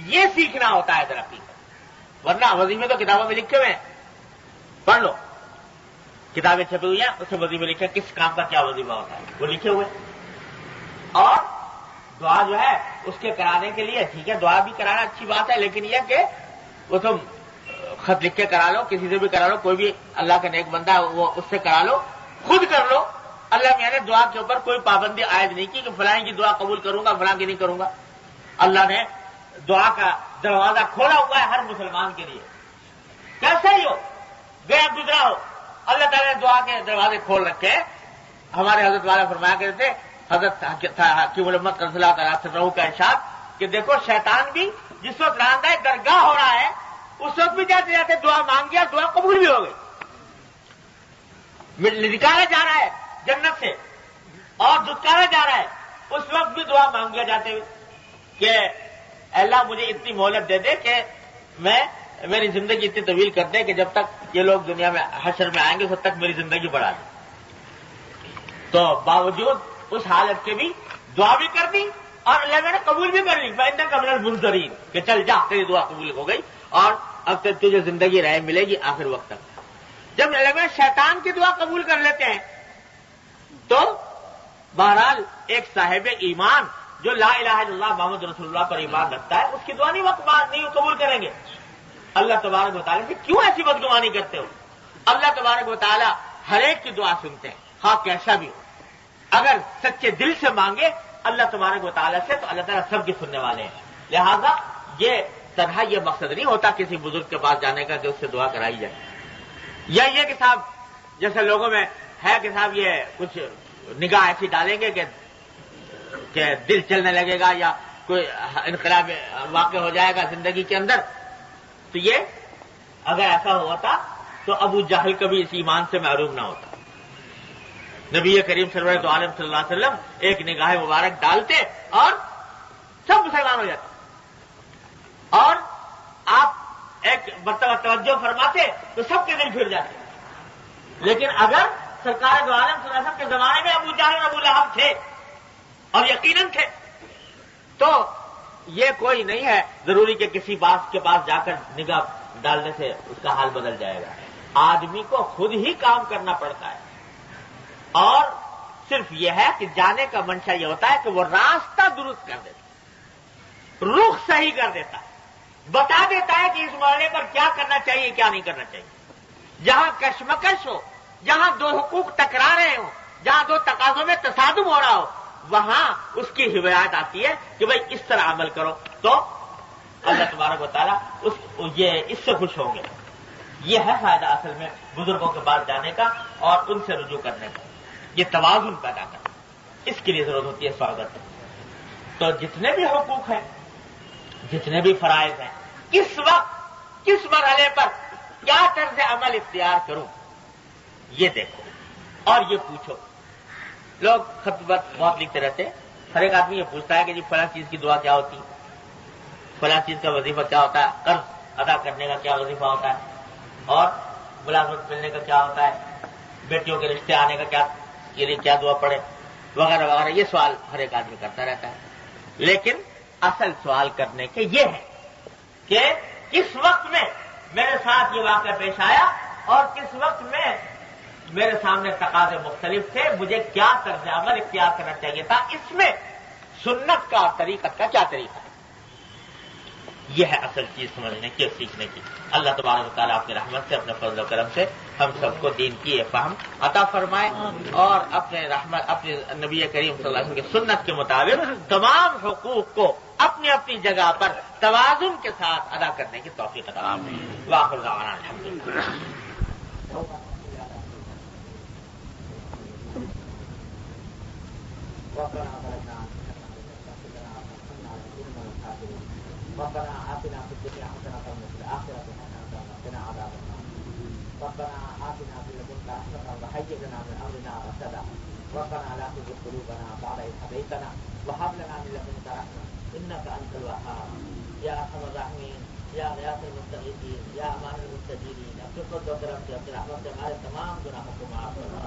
یہ سیکھنا ہوتا ہے در حقیقت. ورنہ وظیفے تو کتابوں میں لکھے ہوئے ہیں، پڑھ لو، کتابیں چھپی ہوئی ہیں، اس سے وظیفے لکھے، کس کام کا کیا وظیفہ ہوتا ہے وہ لکھے ہوئے. اور دعا جو ہے اس کے کرانے کے لیے ٹھیک ہے، دعا بھی کرانا اچھی بات ہے، لیکن یہ کہ وہ تم خط لکھ کے کرا لو، کسی سے بھی کرا لو، کوئی بھی اللہ کا نیک بندہ وہ اس سے کرا لو، خود کر لو. اللہ میاں نے دعا کے اوپر کوئی پابندی عائد نہیں کی کہ فلاں کی دعا قبول کروں گا، فلاں کی نہیں کروں گا. اللہ نے دعا کا دروازہ کھولا ہوا ہے ہر مسلمان کے لیے. کیسا ہی ہو، گیا گزرا ہو، اللہ تعالیٰ نے دعا کے دروازے کھول رکھے. ہمارے حضرت والا فرمایا کرتے تھے، حضرت حکیم الامت رضی اللہ تعالیٰ عنہ کا ارشاد کہ دیکھو شیطان بھی جس وقت راندہ درگاہ ہو رہا ہے اس وقت بھی جاتے جاتے دعا مانگ گیا، دعا قبول بھی ہو گئی. نکالا جا رہا ہے جنت سے اور دھتکارا جا رہا ہے، اس وقت بھی دعا مانگ گیا جاتے ہوئے کہ اللہ مجھے اتنی مہلت دے دے کہ میری زندگی اتنی طویل کر دے کہ جب تک یہ لوگ دنیا میں حشر میں آئیں گے اس وقت تک میری زندگی بڑھا دے. تو باوجود اس حالت کے بھی دعا بھی کر دی اور اللہ میں نے قبول بھی کر لی، فإنک من المنظرین، کہ چل جا تیری دعا قبول ہو گئی اور اب تک تجھے زندگی رہے ملے گی آخر وقت تک۔ جب اللہ میں شیطان کی دعا قبول کر لیتے ہیں تو بہرحال ایک صاحب ایمان جو لا الہ الا اللہ محمد رسول اللہ پر ایمان رکھتا ہے، اس کی دعا نہیں قبول کریں گے۔ اللہ تبارک و تعالیٰ سے کیوں ایسی بدگمانی کرتے ہو؟ اللہ تبارک و تعالیٰ ہر ایک کی دعا سنتے ہیں، ہاں کیسا بھی ہو۔ اگر سچے دل سے مانگے اللہ تبارک و تعالیٰ سے تو اللہ تعالیٰ سب کی سننے والے ہیں۔ لہذا یہ تنہا یہ مقصد نہیں ہوتا کسی بزرگ کے پاس جانے کا کہ اس سے دعا کرائی جائے، یا یہ کہ صاحب جیسے لوگوں میں ہے کہ صاحب یہ کچھ نگاہ ایسی ڈالیں گے کہ دل چلنے لگے گا یا کوئی انقلاب واقع ہو جائے گا زندگی کے اندر، تو یہ اگر ایسا ہوتا تو ابو جہل کبھی اس ایمان سے محروم نہ ہوتا۔ نبی کریم سرور دو عالم صلی اللہ علیہ وسلم ایک نگاہ مبارک ڈالتے اور سب مسلمان ہو جاتے، اور آپ ایک مرتبہ توجہ فرماتے تو سب کے دل پھر جاتے۔ لیکن اگر سرکار دو عالم صلی اللہ علیہ وسلم کے زمانے میں ابو جہل اور ابو لہب تھے اور یقیناً تھے، تو یہ کوئی نہیں ہے ضروری کہ کسی باس کے پاس جا کر نگاہ ڈالنے سے اس کا حال بدل جائے گا۔ آدمی کو خود ہی کام کرنا پڑتا ہے، اور صرف یہ ہے کہ جانے کا منشا یہ ہوتا ہے کہ وہ راستہ درست کر دیتا ہے، رخ صحیح کر دیتا ہے، بتا دیتا ہے کہ اس مرحلے پر کیا کرنا چاہیے کیا نہیں کرنا چاہیے۔ جہاں کشمکش ہو، جہاں دو حقوق ٹکرا رہے ہوں، جہاں دو تقاضوں میں تصادم ہو رہا ہو، وہاں اس کی ہدایت آتی ہے کہ بھئی اس طرح عمل کرو، تو اللہ تبارک و تعالیٰ اس سے خوش ہوں گے۔ یہ ہے فائدہ اصل میں بزرگوں کے پاس جانے کا اور ان سے رجوع کرنے کا، یہ توازن پیدا کرنا، اس کے لیے ضرورت ہوتی ہے سوادت۔ تو جتنے بھی حقوق ہیں، جتنے بھی فرائض ہیں، کس وقت کس مرحلے پر کیا طرز عمل اختیار کروں، یہ دیکھو اور یہ پوچھو۔ لوگ خط بہت لکھتے رہتے ہیں، ہر ایک آدمی یہ پوچھتا ہے کہ جی فلاں چیز کی دعا کیا ہوتی ہے، فلاں چیز کا وظیفہ کیا ہوتا ہے، قرض ادا کرنے کا کیا وظیفہ ہوتا ہے، اور ملازمت ملنے کا کیا ہوتا ہے، بیٹیوں کے رشتے آنے کا کے لیے کیا دعا پڑے، وغیرہ وغیرہ۔ یہ سوال ہر ایک آدمی کرتا رہتا ہے، لیکن اصل سوال کرنے کے یہ ہے کہ کس وقت میں میرے ساتھ یہ واقعہ پیش آیا اور کس وقت میں میرے سامنے تقاضے مختلف تھے، مجھے کیا طرز عمل اختیار کرنا چاہیے تھا، اس میں سنت کا اور طریقت کا کیا طریقہ ہے۔ یہ ہے اصل چیز سمجھنے کی اور سیکھنے کی۔ اللہ تبارک و تعالیٰ اپنی رحمت سے، اپنے فضل و کرم سے ہم سب کو دین کی یہ فہم عطا فرمائے، اور اپنے نبی کریم صلی اللہ علیہ وسلم کی سنت کے مطابق تمام حقوق کو اپنی اپنی جگہ پر توازن کے ساتھ ادا کرنے کی توفیق عطا فرمائے۔ وآخر دعوانا الحمدللہ۔ ربنا آتنا في الدنيا حسنة وفي الآخرة حسنة وقنا عذاب النار. ربنا آتنا في لدنك رحمة وهيئ لنا من أمرنا رشدا. ربنا لا تزغ قلوبنا بعد إذ هديتنا وهب لنا من لدنك رحمة إنك أنت الوهاب. يا أرحم الراحمين، یا غیاث المستغیثین، یا امان المستجیرین، اپنے فضل و کرم سے اپنے رحمت سے ہمارے تمام گناہوں کو معاف فرما۔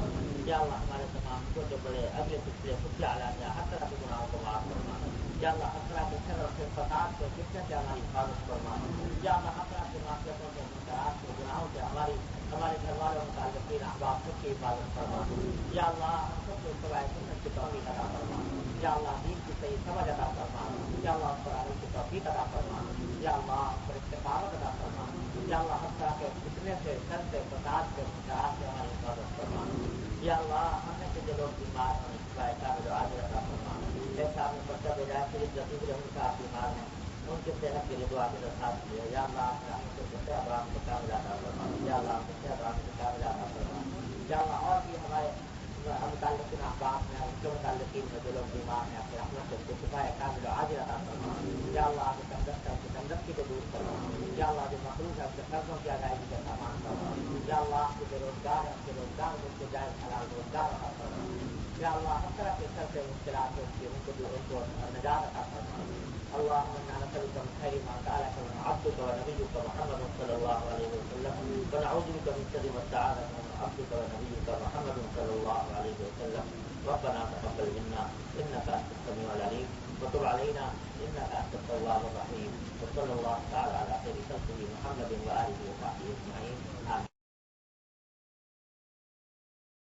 یا اللہ ہمارے تمام چھوٹے بڑے اگلے پچھلے خفیہ علانیہ ہر طرح کے گناہوں کو معاف فرما۔ یا اللہ ہر طرح کے شر سے فساد سے فتنہ سے ہماری حفاظت فرما۔ یا اللہ ہر طرح کے معصیتوں سے منکرات سے گناہوں سے ہمارے گھر والوں متعلقین احباب سب کی حفاظت فرما۔ یا اللہ ہم سب کو اتباع سنت کی توفیق عطا فرما۔ یا اللہ دین کی صحیح سمجھ عطا فرما۔ یا اللہ اس پر عمل کی توفیق عطا فرما۔ یا اللہ اس پر استقامت عطا فرما۔ یا اللہ ہر طرح کے فتنے سے، شر سے، فساد سے، منکرات سے ہماری حفاظت فرما۔ یا اللہ ہم نے جو لوگ بیمار ہیں شفا کامل و عاجل عطا فرما۔ جیسا آپ نے پرچہ بھیجا ہے شریف رفیق رحمۃ صاحب بیمار ہیں، ان کے صحت کے لیے دعا کی درخواست کی ہے۔ یا اللہ ہم کو صحت آرام سے کامل عطا فرما۔ یا اللہ ہم کو صحت آرام سے کامل عطا فرما۔ یا اللہ اور بھی ہمارے متعلقین احباب میں، ان کے متعلقین میں جو لوگ بیمار ہیں، اپنے رحمت سے شفا کامل و عاجل عطا فرما۔ یا اللہ آپ کی تندرستی کو دور کرنا۔ یا اللہ جو مخلوق ہے اس کے قرضوں کی ادائیگی کا سامان کرنا۔ یا اللہ آپ کے جو روزگار ہے، ان کے روزگار کو اس کو جائز حلال روزگار عطا کرنا۔ یا اللہ ہر طرح کے شر سے مشکلات ہے ان کو نجات عطا کرنا۔ اللهم انا نسألك من خير ما سألك من عبدك ونبيك محمد صلى الله عليه وسلم، ونعوذ ونعوذ بك من شر ما استعاذك منه عبدك ونبيك محمد صلى الله عليه وسلم. ربنا تقبل منا انك انت السميع العليم وتب علينا انك انت التواب الرحيم. وصلى الله تعالى على خير خلقه محمد واله وصحبه اجمعين. آمين.